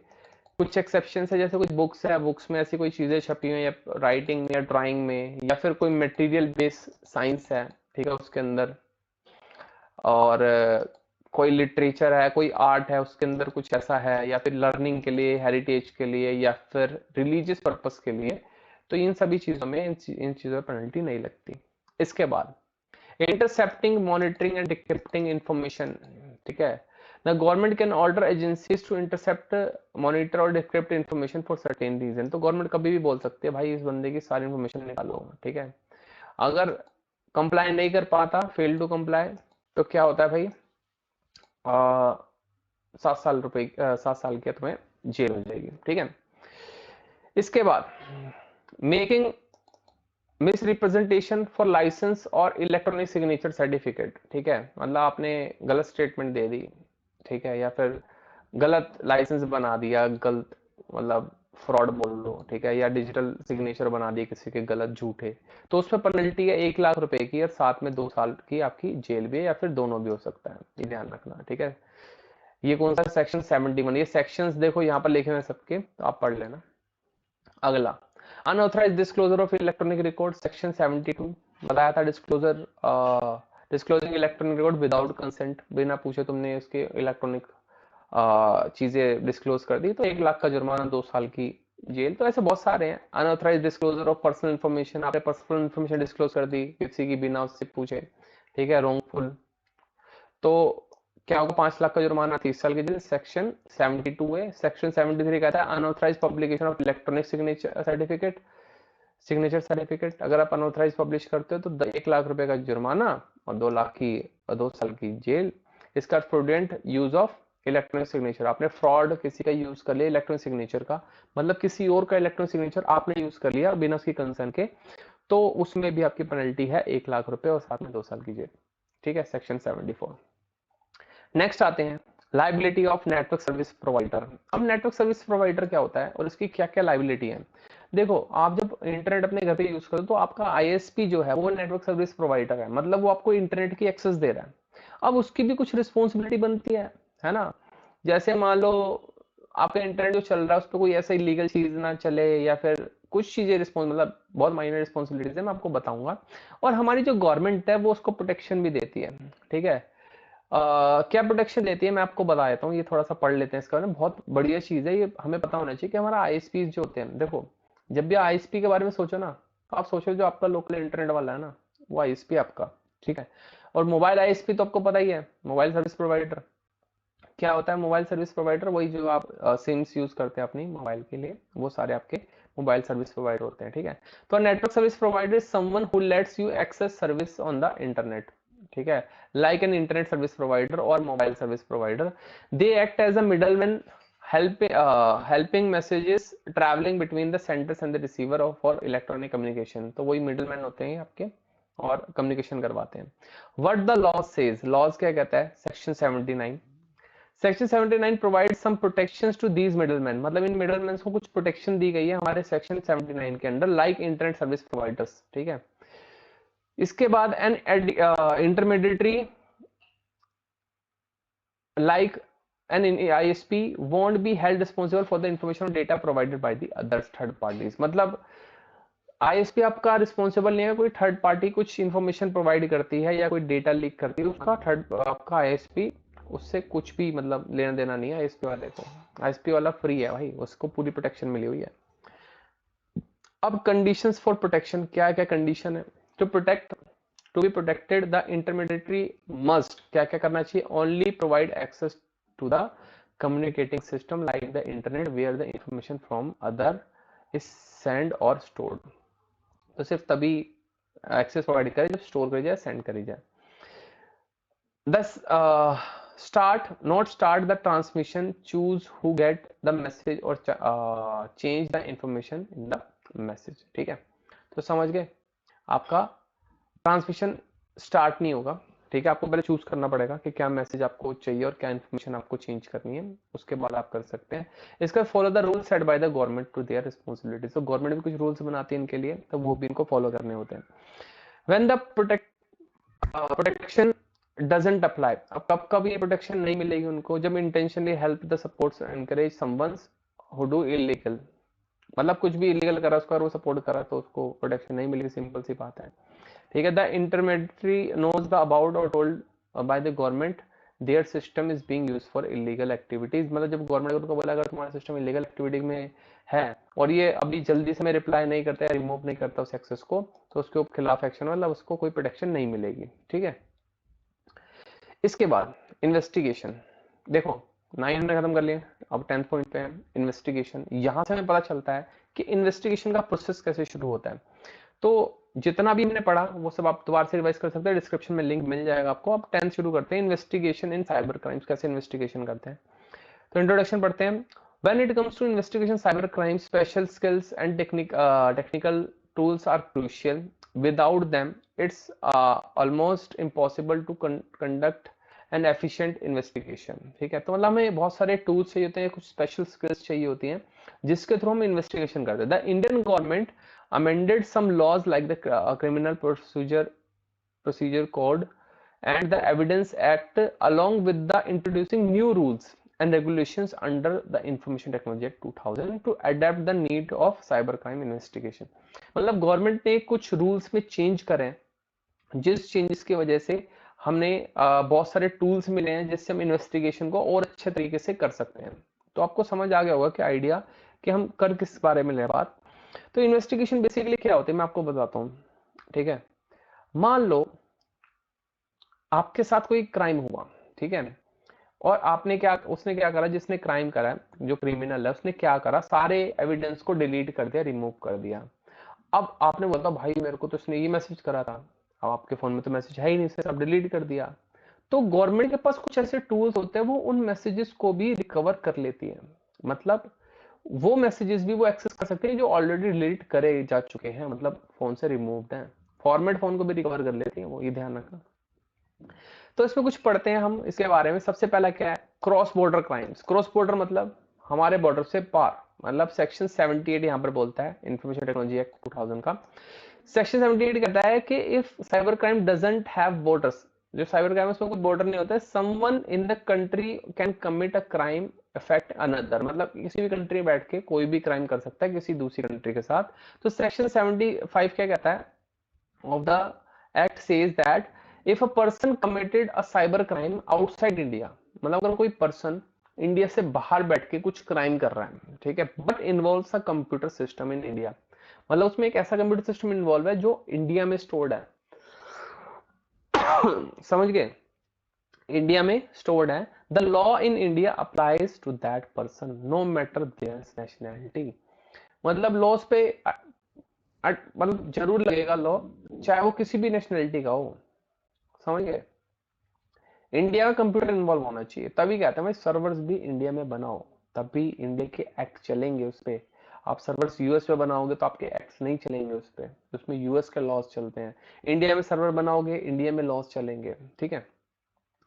S1: कुछ एक्सेप्शन है, जैसे कुछ बुक्स है, बुक्स में ऐसी कोई चीजें छपी हुई या राइटिंग में या ड्राइंग में, या फिर कोई मटेरियल बेस्ड साइंस है, ठीक है, उसके अंदर, और कोई लिटरेचर है, कोई आर्ट है, उसके अंदर कुछ ऐसा है, या फिर लर्निंग के लिए, हेरिटेज के लिए, या फिर रिलीजियस पर्पस के लिए, तो इन सभी चीजों में इन चीजों पर पेनल्टी नहीं लगती। इसके बाद intercepting, monitoring and decrypting information. ठीक है, the government can order agencies to intercept, monitor और decrypt information for certain reason। तो गवर्नमेंट कभी भी बोल सकती है भाई इस बंदे की सारी इंफॉर्मेशन निकालो। ठीक है, अगर कंप्लाई नहीं कर पाता, फेल टू कंप्लाई, तो क्या होता है भाई, 7 साल की तुम्हें जेल हो जाएगी। ठीक है, इसके बाद making misrepresentation for licence और इलेक्ट्रॉनिक सिग्नेचर सर्टिफिकेट। ठीक है, मतलब आपने गलत स्टेटमेंट दे दी, ठीक है, या फिर गलत लाइसेंस बना दिया, गलत मतलब फ्रॉड बोल लो, ठीक है, या डिजिटल सिग्नेचर बना दिए किसी के गलत झूठे, तो उसमें पेनल्टी है 1 लाख रुपए की, और साथ में 2 साल की आपकी जेल भी है, या फिर दोनों भी हो सकता है, ये ध्यान रखना। ठीक है, ये कौन सा सेक्शन 71, ये सेक्शंस देखो यहाँ पर लिखे हुए सबके, तो आप पढ़ लेना। अगला unauthorise disclosure of electronic record, section 72 बताया था, disclosure disclosing electronic record without consent, बिना पूछे तुमने इसके इलेक्ट्रॉनिक चीजें डिस्क्लोज कर दी, तो 1 लाख का जुर्माना, 2 साल की जेल। तो ऐसे बहुत सारे हैं। Unauthorise disclosure of personal information, आपने पर्सनल इन्फॉर्मेशन डिस्क्लोज कर दी किसी की बिना उससे पूछे, ठीक है, रॉन्गफुल, तो क्या होगा, 5 लाख का जुर्माना, 30 साल की जेल, सेक्शन 72 है। सेक्शन 73 कहता है unauthorise publication of electronic signature certificate, अगर आप अनऑथराइज पब्लिश करते हो तो 1 लाख रुपए का जुर्माना और 2 साल की जेल। इसका fraudulent use of electronic signature, आपने फ्रॉड किसी का यूज कर लिया इलेक्ट्रॉनिक सिग्नेचर का, मतलब किसी और का इलेक्ट्रॉनिक सिग्नेचर आपने यूज कर लिया बिना उसकी कंसर्न के, तो उसमें भी आपकी पेनल्टी है 1 लाख रुपए और साथ में 2 साल की जेल। ठीक है, सेक्शन 74। नेक्स्ट आते हैं liability of network service provider. अब नेटवर्क सर्विस प्रोवाइडर क्या होता है और इसकी क्या क्या लाइबिलिटी है। देखो, आप जब इंटरनेट अपने घर पे यूज करो तो आपका आईएसपी जो है वो नेटवर्क सर्विस प्रोवाइडर है, मतलब वो आपको इंटरनेट की एक्सेस दे रहा है। अब उसकी भी कुछ रिस्पॉन्सिबिलिटी बनती है ना। जैसे मान लो आपका इंटरनेट जो चल रहा है उस पर कोई ऐसा इलीगल चीज ना चले, या फिर कुछ चीजें रिस्पॉन्स मतलब बहुत माइनर रिस्पॉन्सिबिलिटीज है, मैं आपको बताऊंगा। और हमारी जो गवर्नमेंट है वो उसको प्रोटेक्शन भी देती है, ठीक है। क्या प्रोटेक्शन देती है मैं आपको बता देता हूँ, ये थोड़ा सा पढ़ लेते हैं इसका बारे में, बहुत बढ़िया चीज है ये, हमें पता होना चाहिए कि हमारा आईएसपी जो होते हैं। देखो, जब भी आईएसपी के बारे में सोचो ना, तो आप सोचो जो आपका लोकल इंटरनेट वाला है ना, वो आईएसपी आपका, ठीक है। और मोबाइल आईएसपी तो आपको पता ही है, मोबाइल सर्विस प्रोवाइडर। क्या होता है मोबाइल सर्विस प्रोवाइडर? वही जो आप सिम्स यूज करते हैं अपनी मोबाइल के लिए, वो सारे आपके मोबाइल सर्विस प्रोवाइडर होते हैं, ठीक है। तो network service provider is someone who lets you access service on the internet, ठीक है, like an internet service provider और mobile service provider. They act as a middleman helping messages traveling between the senders and the receiver of for electronic communication। तो वही middleman होते हैं आपके और communication करवाते हैं। What the law says, laws क्या कहता है? Section 79, section 79 provide some protections to these middleman, मतलब इन मिडलमैन को कुछ प्रोटेक्शन दी गई है हमारे सेक्शन 79 के under, like internet service providers, ठीक है। इसके बाद an intermediary like an ISP won't be held responsible for the information or data provided by the other third parties। मतलब आईएसपी आपका रिस्पॉन्सिबल नहीं है, कोई थर्ड पार्टी कुछ इंफॉर्मेशन प्रोवाइड करती है या कोई डेटा लीक करती है, उसका थर्ड आपका आईएसपी उससे कुछ भी मतलब लेना देना नहीं है आईएसपी वाले को। आईएसपी वाला फ्री है भाई, उसको पूरी प्रोटेक्शन मिली हुई है। अब कंडीशंस फॉर प्रोटेक्शन, क्या क्या कंडीशन है? To protect, to be protected the intermediary must क्या क्या करना चाहिए? Only provide access to the communicating system like the internet where the information from other is sent or stored। तो सिर्फ तभी एक्सेस प्रोवाइड करे जब स्टोर करी जाए, सेंड करी जाए। Does start not start the transmission, choose who get the message और change the information in the message, ठीक है। तो समझ गए, आपका ट्रांसमिशन स्टार्ट नहीं होगा, ठीक है। आपको पहले चूज करना पड़ेगा कि क्या मैसेज आपको चाहिए और क्या इन्फॉर्मेशन आपको चेंज करनी है, उसके बाद आप कर सकते हैं। इसका follow the rule set by the government to their responsibilities. तो गवर्नमेंट भी कुछ रूल्स बनाती है इनके लिए, तो वो भी इनको फॉलो करने होते हैं। When the protection doesn't apply, अब कब कब ये प्रोटेक्शन नहीं मिलेगी उनको? जब intentionally help the supports encourage someone's who do illegal, मतलब कुछ भी इलीगल करा उसका वो सपोर्ट करा तो उसको प्रोटेक्शन नहीं मिलेगी, सिंपल सी बात है, ठीक है। The intermediary knows the about और told by the government their system is being used for illegal activities, मतलब जब गवर्नमेंट उनको बोला अगर तुम्हारा सिस्टम इलीगल एक्टिविटी में है और ये अभी जल्दी से मैं रिप्लाई नहीं करता या रिमूव नहीं करता उस एक्सेस को, तो उसके खिलाफ एक्शन, मतलब उसको कोई प्रोटेक्शन नहीं मिलेगी, ठीक है। इसके बाद इन्वेस्टिगेशन, देखो 9 हमने खत्म कर लिया, अब 10th पॉइंट पे है इन्वेस्टिगेशन। यहां से हमें पता चलता है कि इन्वेस्टिगेशन का प्रोसेस कैसे शुरू होता है। तो जितना भी हमने पढ़ा वो सब आप दोबारा से रिवाइज कर सकते हैं, डिस्क्रिप्शन में लिंक मिल जाएगा आपको। अब 10th शुरू करते हैं, इन्वेस्टिगेशन इन साइबर क्राइम्स, कैसे इन्वेस्टिगेशन करते हैं। तो इंट्रोडक्शन पढ़ते हैं। When it comes to investigation cyber crime, special skills and technical tools are crucial, without them it's almost impossible to conduct an efficient investigation, ठीक है। तो मतलब हमें बहुत सारे टूल्स चाहिए होते हैं, कुछ स्पेशल स्किल्स चाहिए होती हैं जिसके थ्रू हम इन्वेस्टिगेशन करते हैं। The Indian government amended some laws like the criminal procedure code and the evidence act, along with the introducing new rules and regulations under the information technology act 2000 to adapt the need of cybercrime investigation। मतलब government ने कुछ rules में change करे, जिस changes की वजह से हमने बहुत सारे टूल्स मिले हैं जिससे हम इन्वेस्टिगेशन को और अच्छे तरीके से कर सकते हैं। तो आपको समझ आ गया होगा कि आइडिया कि हम कर किस बारे में ले बात। तो इन्वेस्टिगेशन बेसिकली क्या होती है मैं आपको बताता हूं, ठीक है। मान लो आपके साथ कोई क्राइम हुआ, ठीक है, और आपने क्या, उसने क्या करा, जिसने क्राइम करा जो क्रिमिनल है उसने क्या करा, सारे एविडेंस को डिलीट कर दिया, रिमूव कर दिया। अब आपने बोला भाई मेरे को तो उसने ये मैसेज करा था, अब आपके फोन में तो मैसेज है ही नहीं, सब डिलीट कर दिया। तो गवर्नमेंट के पास कुछ ऐसे टूल्स होते हैं वो उन मैसेजेस को भी रिकवर कर लेती है, मतलब वो मैसेजेस भी वो एक्सेस कर सकते हैं जो ऑलरेडी डिलीट करे जा चुके हैं, मतलब फोन से रिमूव्ड हैं। फॉर्मेट फोन को भी रिकवर कर लेती है वो, ये ध्यान रखना। तो इसमें कुछ पढ़ते हैं हम इसके बारे में। सबसे पहला क्या है, cross border crimes. Cross border मतलब हमारे बॉर्डर से पार, मतलब सेक्शन 78 यहाँ पर बोलता है, इंफॉर्मेशन टेक्नोलॉजी एक्ट 2000 का सेक्शन 78 कहता है कि if cyber crime doesn't have borders, जो साइबर क्राइम उसमें कोई बॉर्डर नहीं होता है, someone in the country can commit a crime affect another, मतलब किसी भी कंट्री में बैठ के कोई भी क्राइम कर सकता है किसी दूसरी कंट्री के साथ। तो सेक्शन 75 क्या कहता है of the act says that if a person committed a cyber crime outside India, मतलब अगर कोई पर्सन इंडिया से बाहर बैठ के कुछ क्राइम कर रहा है, ठीक है, but involves a computer system in India, मतलब उसमें एक ऐसा कंप्यूटर सिस्टम इन्वॉल्व है जो इंडिया में स्टोर्ड है समझ गए, इंडिया में स्टोर्ड है, the law in India applies to that person no matter their nationality, मतलब लॉस पे मतलब जरूर लगेगा लॉ, चाहे वो किसी भी नेशनलिटी का हो, समझ गए। इंडिया का कंप्यूटर इन्वॉल्व होना चाहिए, तभी कहते हैं भाई सर्वर्स भी इंडिया में बनाओ, तभी इंडिया के एक्ट चलेंगे उस पे। आप सर्वर्स यूएस पे बनाओगे तो आपके एक्ट्स नहीं चलेंगे उस पे, उसमें यूएस के लॉस चलते हैं। इंडिया में सर्वर बनाओगे, इंडिया में लॉस चलेंगे, ठीक है।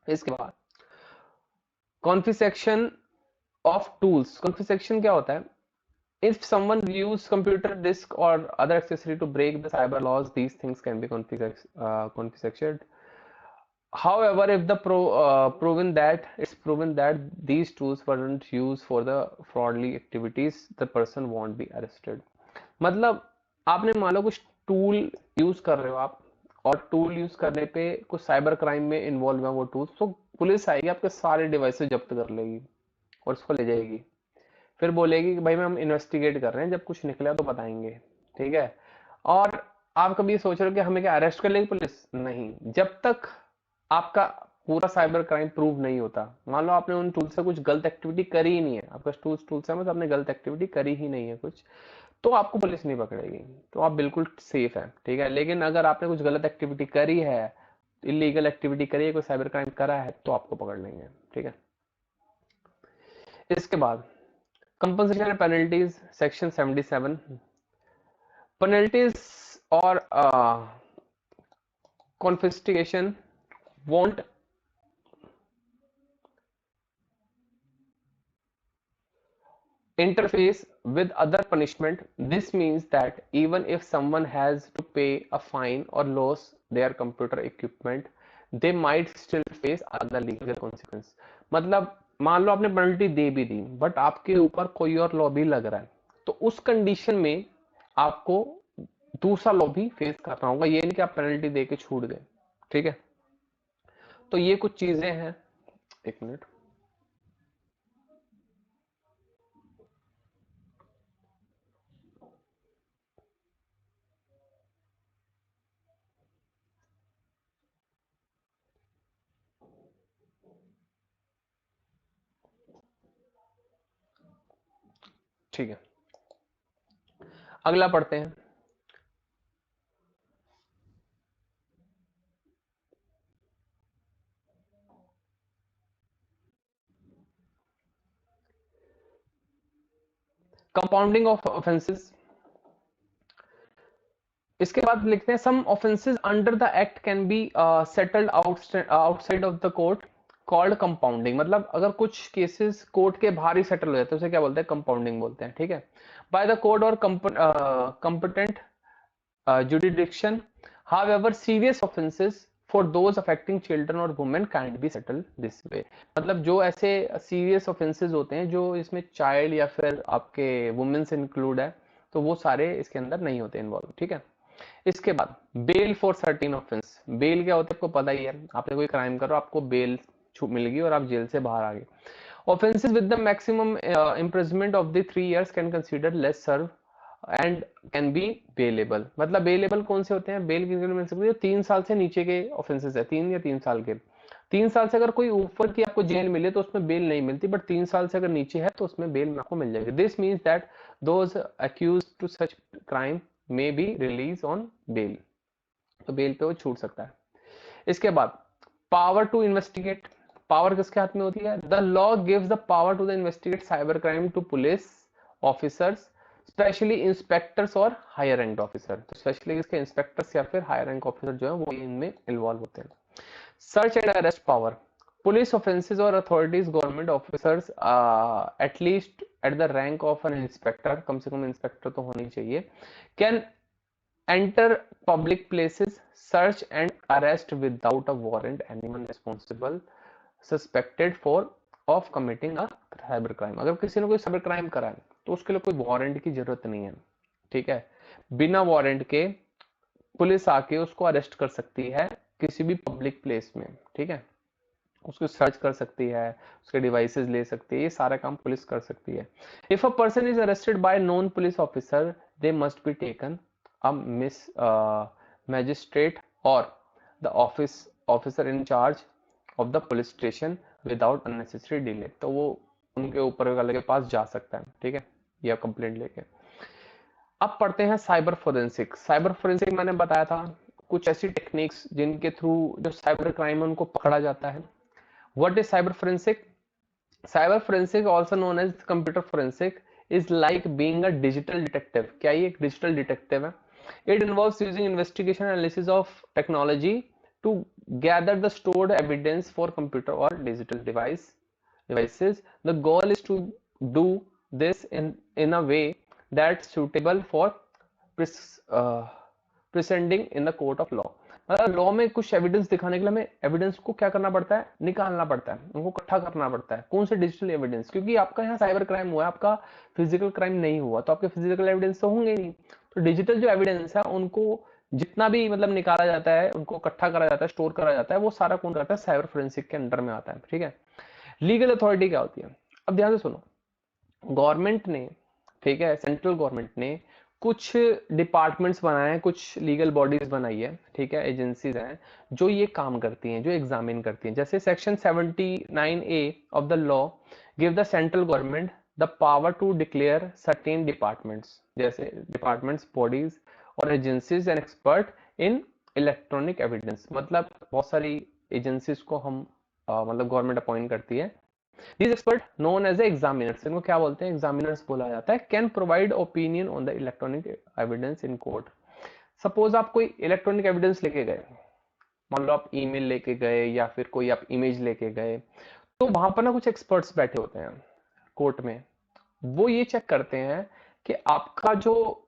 S1: इसके बाद कॉन्फिगरेशन ऑफ टूल्स। कॉन्फिगरेशन क्या होता है, if someone use computer disk or other accessory to break the cyber laws, these things can be confiscated. However, if it's proven that these tools weren't used for the fraudulent activities, the person won't be arrested. मतलब आपने मान लो कुछ tool use कर रहे हो आप, और tool use करने पे कुछ साइबर क्राइम में इन्वॉल्व है वो टूल्स, तो पुलिस आएगी आपके सारे डिवाइसेस जब्त कर लेगी और उसको ले जाएगी, फिर बोलेगी कि भाई हम इन्वेस्टिगेट कर रहे हैं, जब कुछ निकला तो बताएंगे, ठीक है। और आप कभी सोच रहे हो कि हमें क्या अरेस्ट कर लेगी पुलिस, नहीं, जब तक आपका पूरा साइबर क्राइम प्रूव नहीं होता। मान लो आपने उन टूल से कुछ गलत एक्टिविटी करी ही नहीं है, आपका टूल से मतलब आपने गलत एक्टिविटी करी ही नहीं है कुछ, तो आपको पुलिस नहीं पकड़ेगी, तो आप बिल्कुल सेफ है, ठीक है। लेकिन अगर आपने कुछ गलत एक्टिविटी करी है, इलीगल एक्टिविटी करी है, कोई साइबर क्राइम करा है, तो आपको पकड़ लेंगे, ठीक है। इसके बाद compensation and penalties, section 77। Penalties और confiscation won't interface with other punishment. This means that even if someone has to pay a fine or lose their computer equipment, they might still face other legal consequence. मतलब मान लो आपने penalty दे भी दी, but आपके ऊपर कोई और law भी लग रहा है, तो उस कंडीशन में आपको दूसरा लॉ भी फेस करना होगा, ये नहीं कि आप पेनल्टी दे के छूट गए, ठीक है। तो ये कुछ चीजें हैं, एक मिनट, ठीक है, अगला पढ़ते हैं। कंपाउंडिंग ऑफ ऑफेंसेस, इसके बाद लिखते हैं some offences under the act can be settled outside of the court called compounding, मतलब अगर कुछ केसेस कोर्ट के बाहर ही सेटल हो जाते हैं उसे क्या बोलते हैं, कंपाउंडिंग बोलते हैं, ठीक है। बाय द कोर्ट और competent jurisdiction. However, serious offenses for those affecting children or women can't be settled this way. मतलब जो ऐसे serious offenses होते हैं जो इसमें child या फिर आपके women से include है, तो वो सारे इसके अंदर नहीं होते इन्वॉल्व, ठीक है। इसके बाद bail for certain offence. Bail क्या होता है आपको पता ही है, आपने कोई क्राइम करो आपको बेल मिल गई और आप जेल से बाहर आ गए। Offences with the maximum imprisonment of the 3 years can consider less serve and can be bailable, मतलब बेलेबल कौन से होते हैं, बेल किन मिल सकती है, 3 साल से नीचे के ऑफेंसेस है, 3 या 3 साल के। 3 साल से अगर कोई ऊपर की आपको जेल मिले तो उसमें बेल नहीं मिलती, बट 3 साल से अगर नीचे है तो उसमें बेल आपको मिल जाएगी। This means that those accuse to such crime may be release on bail, तो बेल पे वो छूट सकता है। इसके बाद पावर टू इन्वेस्टिगेट, पावर किसके हाथ में होती है, the law gives the power to the investigate cyber crime to police officers specially inspectors और हायर रैंक ऑफिसर, तो स्पेशली इसके इंस्पेक्टर्स या फिर हायर रैंक ऑफिसर जो है वो इनमें इन्वॉल्व होते हैं। Search and arrest power, police offences और authorities government officers at least at the rank of an inspector, कम से कम इंस्पेक्टर तो होनी चाहिए, can enter public places, search and arrest without a warrant anyone responsible suspected for of committing a cyber crime. अगर किसी ने कोई साइबर क्राइम करा है तो उसके लिए कोई वारंट की जरूरत नहीं है, ठीक है। बिना वारंट के पुलिस आके उसको अरेस्ट कर सकती है किसी भी पब्लिक प्लेस में, ठीक है। उसको सर्च कर सकती है, उसके डिवाइसेस ले सकती है, ये सारा काम पुलिस कर सकती है। If a person is arrested by non police officer, they must be taken a miss magistrate और the officer in charge of the police station without unnecessary delay. तो वो उनके ऊपर वाले के पास जा सकता है, ठीक है, या कंप्लेंट लेके। अब पढ़ते हैं साइबर फोरेंसिक। साइबर फोरेंसिक मैंने बताया था कुछ ऐसी टेक्निक्स जिनके थ्रू जो साइबर क्राइम है उनको पकड़ा जाता है। What is cyber forensic? Cyber forensic also known as computer forensic is like being a digital detective. क्या ये एक डिजिटल डिटेक्टिव है? It involves using investigation analysis of technology to gather the stored evidence for computer और digital devices. The goal is to do this in a way that's suitable for presenting in the court of law. मतलब law में कुछ evidence दिखाने के लिए हमें evidence को क्या करना पड़ता है, निकालना पड़ता है, उनको इकट्ठा करना पड़ता है। कौन से डिजिटल एविडेंस? क्योंकि आपका यहाँ साइबर क्राइम हुआ है, आपका फिजिकल क्राइम नहीं हुआ, तो आपके फिजिकल एविडेंस तो होंगे नहीं। तो डिजिटल जो एविडेंस है उनको जितना भी मतलब निकाला जाता है, उनको इकट्ठा करा जाता है, स्टोर करा जाता है, वो सारा कौन करता है? साइबर फोरेंसिक के अंडर में आता है, ठीक है। लीगल अथॉरिटी क्या होती है? अब ध्यान से सुनो, गवर्नमेंट ने, ठीक है, सेंट्रल गवर्नमेंट ने कुछ डिपार्टमेंट्स बनाए हैं, कुछ लीगल बॉडीज बनाई है, ठीक है, एजेंसीज हैं जो ये काम करती हैं, जो एग्जामिन करती हैं। जैसे section 79A of the law give the central government the power to declare certain departments, जैसे डिपार्टमेंट्स, बॉडीज और agencies and expert in electronic evidence. मतलब बहुत सारी एजेंसीज को हम मतलब गवर्नमेंट अपॉइंट करती है। These expert known as the examiners, इनको क्या बोलते हैं? एग्जामिनर्स बोला जाता है। Can provide opinion on the electronic evidence in court. Suppose आप कोई इलेक्ट्रॉनिक एविडेंस लेके गए, मान लो आप ईमेल लेके गए या फिर कोई आप इमेज लेके गए, तो वहां पर ना कुछ एक्सपर्ट्स बैठे होते हैं कोर्ट में, वो ये चेक करते हैं कि आपका जो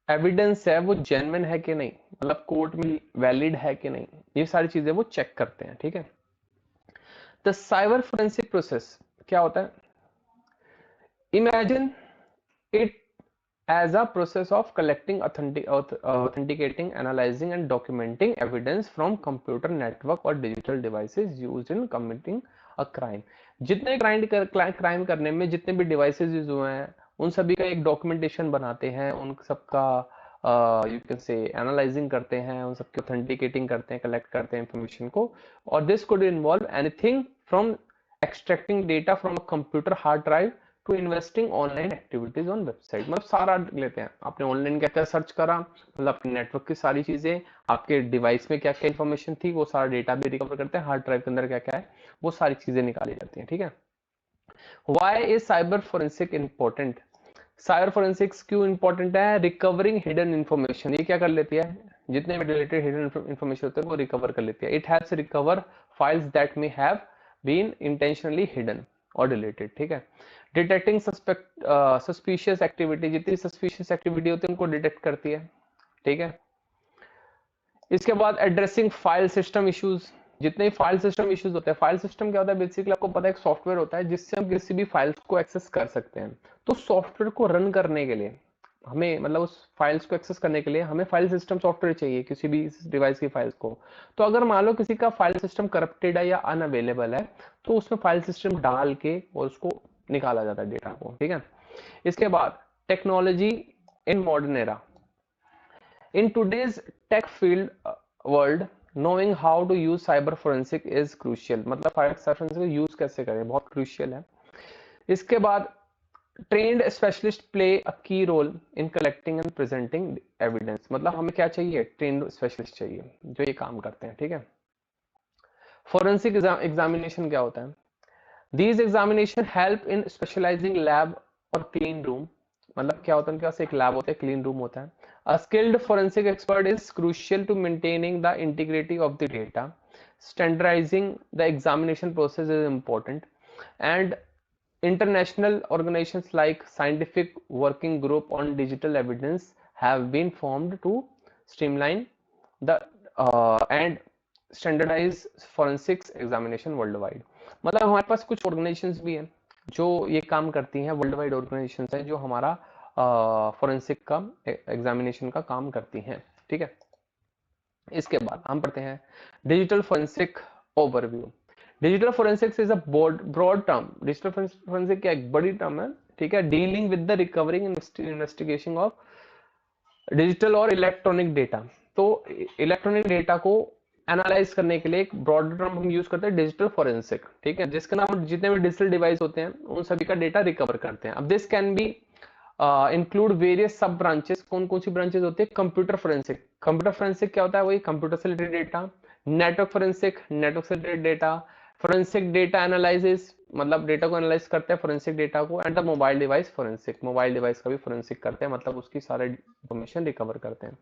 S1: एविडेंस है वो जेन्युइन है कि नहीं, मतलब कोर्ट में वैलिड है कि नहीं, ये सारी चीजें वो चेक करते हैं, ठीक है। द साइबर फोरेंसिक प्रोसेस क्या होता है? Imagine it as a process of collecting, authenticating, analyzing and documenting evidence from computer network or digital devices used in committing a crime. जितने क्राइम करने में जितने भी डिवाइसेस यूज हुए हैं उन सभी का एक डॉक्यूमेंटेशन बनाते हैं, उन सबका यू कैन से एनालाइजिंग करते हैं, उन सबकी ऑथेंटिकेटिंग करते हैं, कलेक्ट करते हैं इंफॉर्मेशन को। और this could involve anything from extracting data from a computer hard drive to investing online activities on website. मतलब सारा लेते हैं, आपने ऑनलाइन क्या क्या सर्च करा, मतलब अपने नेटवर्क की सारी चीजें, आपके डिवाइस में क्या क्या इंफॉर्मेशन थी, वो सारा डेटा भी रिकवर करते हैं, हार्ड ड्राइव के अंदर क्या क्या है वो सारी चीजें निकाली जाती हैं, ठीक है। Why is cyber forensic important? Cyber forensics क्यों इंपॉर्टेंट है? रिकवरिंग हिडन इंफॉर्मेशन, ये क्या कर लेती है? जितने भी रिलेटेड हिडन इंफॉर्मेशन होते हैं वो रिकवर कर लेती है। It helps recover files that may have been intentionally hidden और डिलीटेड, ठीक है। डिटेक्टिंग सस्पिशियस एक्टिविटी, जितनी सस्पिशियस एक्टिविटी होती है उनको डिटेक्ट करती है, ठीक है। इसके बाद एड्रेसिंग फाइल सिस्टम इश्यूज, जितने फाइल सिस्टम इश्यूज होते हैं। फाइल सिस्टम क्या होता है? बेसिकली आपको पता है एक सॉफ्टवेयर होता है जिससे हम किसी भी फाइल्स को एक्सेस कर सकते हैं। तो सॉफ्टवेयर को रन करने के लिए हमें, मतलब उस फाइल्स को एक्सेस करने के लिए हमें फाइल सिस्टम सॉफ्टवेयर चाहिए किसी भी डिवाइस की फाइल्स को। तो अगर मान लो किसी का फाइल सिस्टम करप्टेड है या अनअवेलेबल है तो उसमें फाइल सिस्टम डाल के और उसको निकाला जाता है डेटा को, ठीक है। इसके बाद technology in modern era, in today's tech field world, knowing how to use cyber forensic is crucial। मतलब cyber forensic को यूज कैसे करें बहुत क्रूशियल है। इसके बाद trained specialist play a key role in collecting and presenting evidence. मतलब हमें क्या चाहिए? ट्रेन्ड स्पेशलिस्ट चाहिए जो ये काम करते हैं, ठीक है। फोरेंसिक एग्जामिनेशन क्या होता है? These examination help in specialising lab और क्लीन रूम। मतलब क्या होता है? उनके पास एक लैब होता है, क्लीन रूम होता है। A skilled forensic expert is crucial to maintaining the integrity of the data, standardizing the examination process is important, and international organizations like Scientific Working Group on Digital Evidence have been formed to streamline the and standardize forensics examination worldwide. मतलब हमारे पास कुछ organisations भी हैं जो ये काम करती हैं, वर्ल्ड वाइड ऑर्गेनाइजेशंस हैं जो हमारा फोरेंसिक का एग्जामिनेशन का काम करती हैं, ठीक है। इसके बाद हम पढ़ते हैं digital forensic overview. Digital forensics is a broad term. Digital forensic क्या एक बड़ी टर्म है, ठीक है, dealing with the recovering investigation of digital और इलेक्ट्रॉनिक डेटा। तो इलेक्ट्रॉनिक डेटा को एनालाइज करने के लिए एक ब्रॉड टर्म हम यूज करते हैं डिजिटल फोरेंसिक, ठीक है, जिसका नाम जितने भी डिजिटल डिवाइस होते हैं उन सभी का डेटा रिकवर करते हैं। अब this can be include various सब ब्रांचेस। कौन कौन सी ब्रांचेस होती है? Computer forensic. कंप्यूटर फोरेंसिक क्या होता है? वही कंप्यूटर से related data. Network forensic, network से related data. Forensic data analysis, मतलब डेटा को एनालाइज करते हैं फोरेंसिक डेटा को। And the mobile device forensic, mobile device का भी फोरेंसिक करते हैं, मतलब उसकी सारे इंफॉर्मेशन रिकवर करते हैं।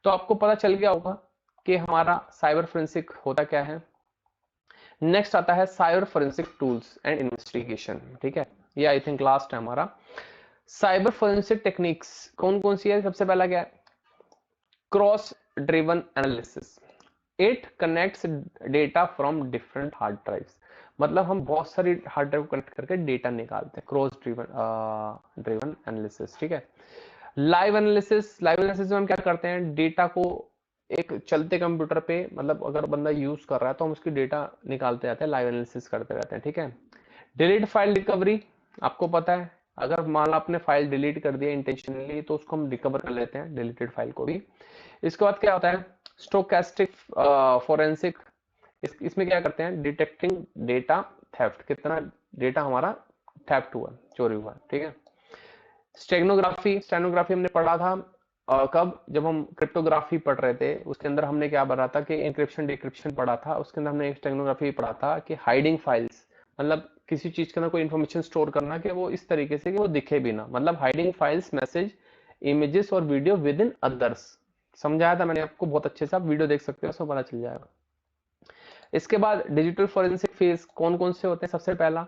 S1: तो आपको पता चल गया होगा कि हमारा साइबर फोरेंसिक होता क्या है। नेक्स्ट आता है cyber forensic tools and investigation, ठीक है, ये आई थिंक लास्ट है हमारा। साइबर फोरेंसिक टेक्निक्स कौन कौन सी है? सबसे पहला क्या है? Cross driven analysis. It connects data from different hard drives. मतलब हम बहुत सारी हार्ड ड्राइव कनेक्ट करके डेटा निकालते हैं, क्रॉस ड्रिवन एनालिसिस, ठीक है। लाइव एनालिसिस, लाइव एनालिसिस में हम क्या करते हैं? डेटा को एक चलते कंप्यूटर पे, मतलब अगर बंदा यूज कर रहा है तो हम उसकी डेटा निकालते जाते हैं, लाइव एनालिसिस करते रहते हैं, ठीक है। डिलीट फाइल रिकवरी, आपको पता है अगर मान लो आपने फाइल डिलीट कर दिया इंटेंशनली तो उसको हम रिकवर कर लेते हैं, डिलीटेड फाइल को भी। इसके बाद क्या होता है? Stochastic forensic. इसमें क्या करते हैं? डिटेक्टिंग डेटा थेफ्ट, कितना डेटा हमारा थेफ्ट हुआ, चोरी हुआ, ठीक है। स्टेनोग्राफी, स्टेनोग्राफी हमने पढ़ा था कब? जब हम क्रिप्टोग्राफी पढ़ रहे थे, उसके अंदर हमने क्या पढ़ा था कि इंक्रिप्शन डिक्रिप्शन पढ़ा था, उसके अंदर हमने स्टेनोग्राफी पढ़ा था कि हाइडिंग फाइल्स, मतलब किसी चीज के अंदर कोई इन्फॉर्मेशन स्टोर करना कि वो इस तरीके से कि वो दिखे भी ना, मतलब हाइडिंग फाइल्स, मैसेज, इमेजेस और वीडियो विद इन अदर्स। समझाया था मैंने आपको बहुत अच्छे से, आप वीडियो देख सकते हो, उसमें पता चल जाएगा। इसके बाद डिजिटल फोरेंसिक फेज कौन कौन से होते हैं? सबसे पहला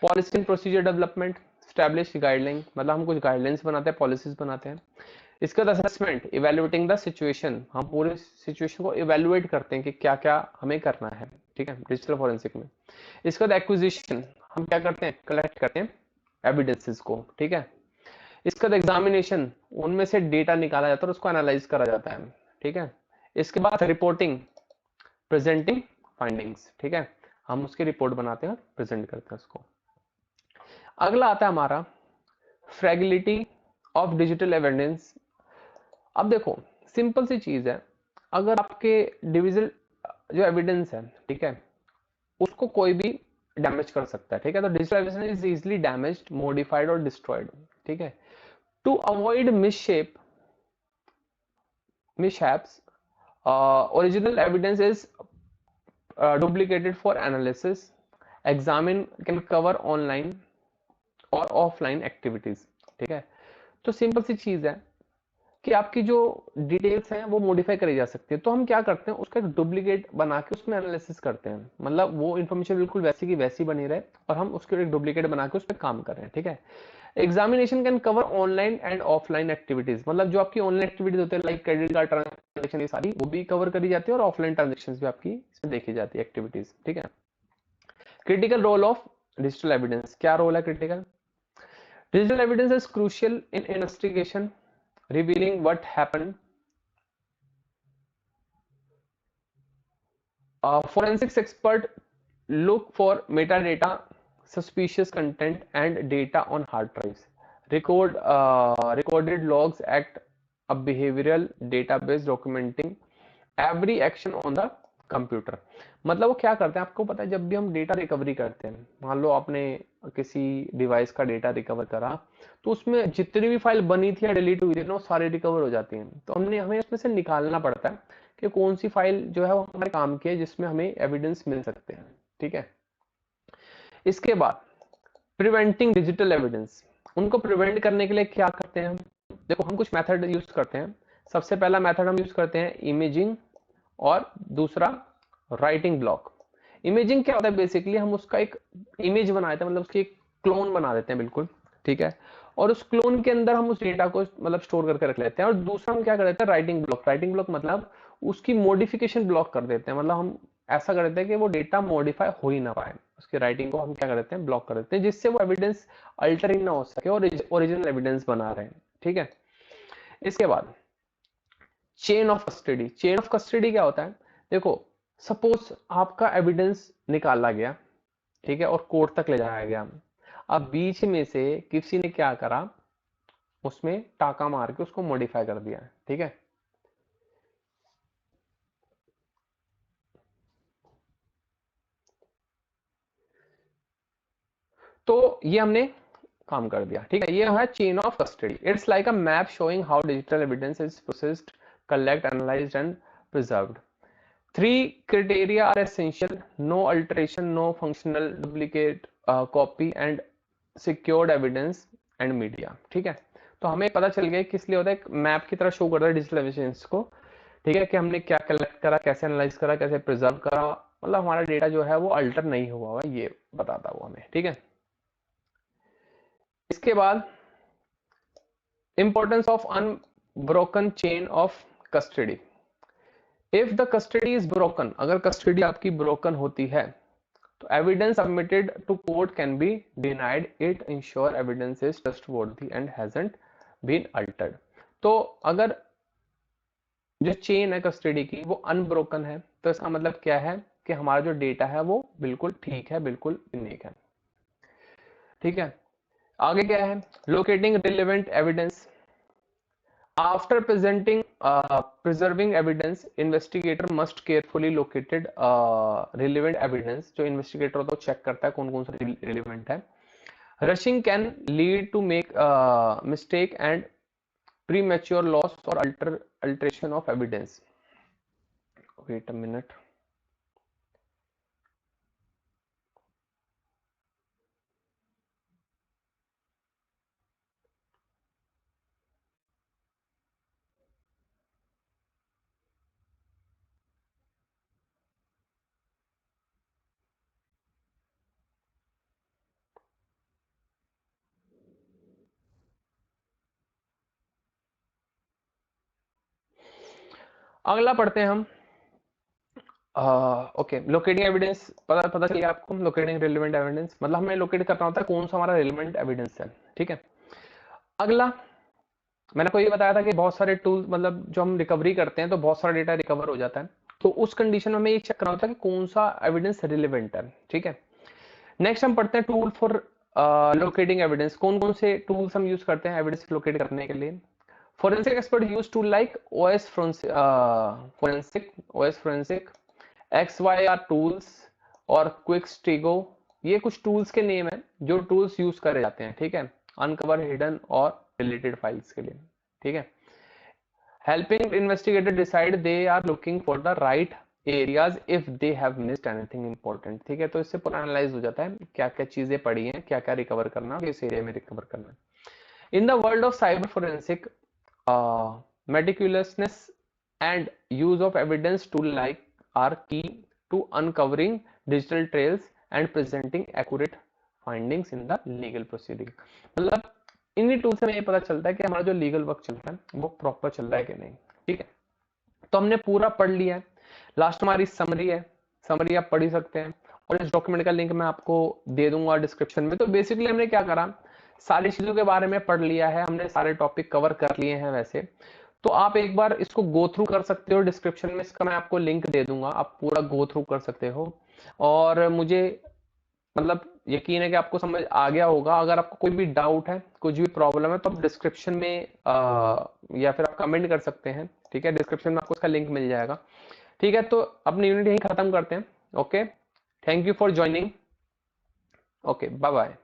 S1: policy and procedure development, establish guideline, मतलब हम कुछ गाइडलाइंस बनाते हैं, पॉलिसीज बनाते हैं। इसके बाद असेसमेंट, इवेल्युएटिंग द सिचुएशन, हम पूरे सिचुएशन को इवेल्युएट करते हैं कि क्या क्या हमें करना है, ठीक है, डिजिटल फोरेंसिक में। इसके बाद एक्विजिशन, हम क्या करते हैं? कलेक्ट करते हैं एविडेंसेस को, ठीक है। इसके बाद एग्जामिनेशन, उनमें से डेटा निकाला जाता है और उसको एनालाइज करा जाता है, ठीक है। इसके बाद रिपोर्टिंग, प्रेजेंटिंग फाइंडिंग्स, ठीक है, हम उसकी रिपोर्ट बनाते हैं और प्रेजेंट करते हैं उसको। अगला आता है हमारा फ्रैगिलिटी ऑफ डिजिटल एविडेंस। अब देखो सिंपल सी चीज है, अगर आपके डिजिटल जो एविडेंस है, ठीक है, उसको कोई भी डैमेज कर सकता है, ठीक है। तो digital evidence is easily damaged, modified और डिस्ट्रॉयड, ठीक है। To avoid mishaps, original evidence is duplicated for analysis. Examine can cover online और ऑफलाइन एक्टिविटीज, ठीक है। तो सिंपल सी चीज है कि आपकी जो डिटेल्स हैं वो मॉडिफाई करी जा सकती है, तो हम क्या करते हैं? उसका एक डुप्लीकेट बना के उसमें एनालिसिस करते हैं, मतलब वो इन्फॉर्मेशन बिल्कुल वैसी की वैसी बनी रहे और हम उसके एक डुप्लीकेट बना के उस पर काम कर रहे हैं, ठीक है। Examination can cover online and offline activities, मतलब जो आपकी ऑनलाइन एक्टिविटीज होते हैं लाइक क्रेडिट कार्ड ट्रांजेक्शन, ये सारी वो भी कवर करी जाती है और ऑफलाइन ट्रांजेक्शन भी आपकी इसमें देखी जाती है एक्टिविटीज, ठीक है। Critical role of digital evidence, क्या रोल है critical? Digital evidence is crucial in investigation, revealing what happened. Forensics expert look for metadata, suspicious content, and data on hard drives. Recorded logs act a behavioral database documenting every action on the computer. मतलब वो क्या करते हैं, आपको पता है जब भी हम डेटा रिकवरी करते हैं, मान लो आपने किसी डिवाइस का डेटा रिकवर करा तो उसमें जितनी भी फाइल बनी थी या डिलीट हुई थी ना वो सारी रिकवर हो जाती हैं, तो हमें उसमें से निकालना पड़ता है कि कौन सी फाइल जो है वो हमारे काम की है जिसमें हमें एविडेंस मिल सकते हैं, ठीक है। इसके बाद प्रिवेंटिंग डिजिटल एविडेंस, उनको प्रिवेंट करने के लिए क्या करते हैं हम? देखो हम कुछ मेथड यूज करते हैं। सबसे पहला मेथड हम यूज करते हैं इमेजिंग और दूसरा राइटिंग ब्लॉक। इमेजिंग क्या होता है, बेसिकली हम उसका एक इमेज बना देते हैं, मतलब उसकी एक क्लोन बना देते हैं बिल्कुल, ठीक है, और उस क्लोन के अंदर हम उस डेटा को मतलब स्टोर करके रख लेते हैं। और दूसरा हम क्या कर देते हैं, राइटिंग ब्लॉक। राइटिंग ब्लॉक मतलब उसकी मॉडिफिकेशन ब्लॉक कर देते हैं, मतलब हम ऐसा कर देते हैं कि वो डेटा मॉडिफाई हो ही ना पाए, उसकी राइटिंग को हम क्या कर देते हैं, ब्लॉक कर देते हैं, जिससे वो एविडेंस अल्टर ही ना हो सके और ओरिजिनल एविडेंस बना रहे हैं, ठीक है। इसके बाद chain of custody. Chain of custody क्या होता है, देखो सपोज आपका एविडेंस निकाला गया, ठीक है, और कोर्ट तक ले जाया गया। अब बीच में से किसी ने क्या करा, उसमें टाका मार के उसको मॉडिफाई कर दिया, ठीक है। तो ये हमने काम कर दिया, ठीक है। ये है chain of custody. It's like a map showing how digital evidence is processed, collect, analysed and preserved. Three criteria are essential: no alteration, no functional duplicate copy, and secured evidence and media, ठीक है। तो हमें पता चल गया किस लिए होता है, एक मैप की तरह शो करता है डिजिटल एविडेंस को, ठीक है, कि हमने क्या कलेक्ट करा, कैसे एनालाइज करा, कैसे प्रिजर्व करा, मतलब हमारा डेटा जो है वो अल्टर नहीं हुआ हुआ, ये बताता वो हमें, ठीक है। इसके बाद importance of unbroken chain of custody. If the custody is broken, अगर कस्टडी आपकी ब्रोकन होती है, तो evidence submitted to court can be denied. It ensure evidence is trustworthy and hasn't been altered. तो अगर जो चेन है कस्टडी की वो अनब्रोकन है, तो इसका मतलब क्या है कि हमारा जो डेटा है वो बिल्कुल ठीक है, बिल्कुल यूनिक है, ठीक है। आगे क्या है, locating relevant evidence. After preserving evidence, investigator must carefully located relevant evidence. जो investigator होता है वो check करता है कौन कौन सा relevant है। Rushing can lead to make mistake and premature loss or alteration of evidence. Wait a minute. अगला पढ़ते हैं हम। ओके, लोकेटिंग एविडेंस, पता चलिए आपको, लोकेटिंग रिलेवेंट एविडेंस मतलब हमें लोकेट करना होता है कौन सा हमारा रिलेवेंट एविडेंस है, ठीक है। अगला मैंने आपको ये बताया था कि बहुत सारे टूल, मतलब जो हम रिकवरी करते हैं तो बहुत सारा डेटा रिकवर हो जाता है, तो उस कंडीशन में हमें ये चेक करना होता है कि कौन सा एविडेंस रिलेवेंट है, ठीक है। नेक्स्ट हम पढ़ते हैं टूल फॉर लोकेटिंग एविडेंस। कौन कौन से टूल्स हम यूज करते हैं एविडेंस लोकेट करने के लिए। Forensic expert use tool like OS forensic, XYR tools और क्विकस्टिगो। ये कुछ टूल्स के नेम है जो टूल्स यूज करे जाते हैं, ठीक है, अनकवर हिडन और रिलेटेड फाइल्स के लिए, ठीक है। Helping investigator decide they are looking for the right areas if they have missed anything important, ठीक है। तो इससे पूरा एनालाइज हो जाता है क्या क्या चीजें पड़ी हैं, क्या क्या रिकवर करना, किस एरिया में रिकवर करना। In the world of cyber forensic, meticulousness and use of evidence tool like are key to uncovering digital trails and presenting accurate findings in the legal proceeding। मतलब इन्हीं टूल से हमें ये पता चलता है कि हमारा जो लीगल वर्क चल रहा है वो प्रॉपर चल रहा है कि नहीं, ठीक है। तो हमने पूरा पढ़ लिया है, लास्ट हमारी समरी है, समरी आप पढ़ ही सकते हैं, और इस डॉक्यूमेंट का लिंक मैं आपको दे दूंगा डिस्क्रिप्शन में। तो बेसिकली हमने क्या करा, सारी चीजों के बारे में पढ़ लिया है हमने, सारे टॉपिक कवर कर लिए हैं वैसे। तो आप एक बार इसको गो थ्रू कर सकते हो, डिस्क्रिप्शन में इसका मैं आपको लिंक दे दूंगा, आप पूरा गो थ्रू कर सकते हो। और मुझे मतलब यकीन है कि आपको समझ आ गया होगा। अगर आपको कोई भी डाउट है, कुछ भी प्रॉब्लम है, तो आप डिस्क्रिप्शन में या फिर आप कमेंट कर सकते हैं, ठीक है। डिस्क्रिप्शन में आपको इसका लिंक मिल जाएगा, ठीक है। तो अपनी यूनिट यहीं खत्म करते हैं। Okay, thank you for joining. Okay, bye bye.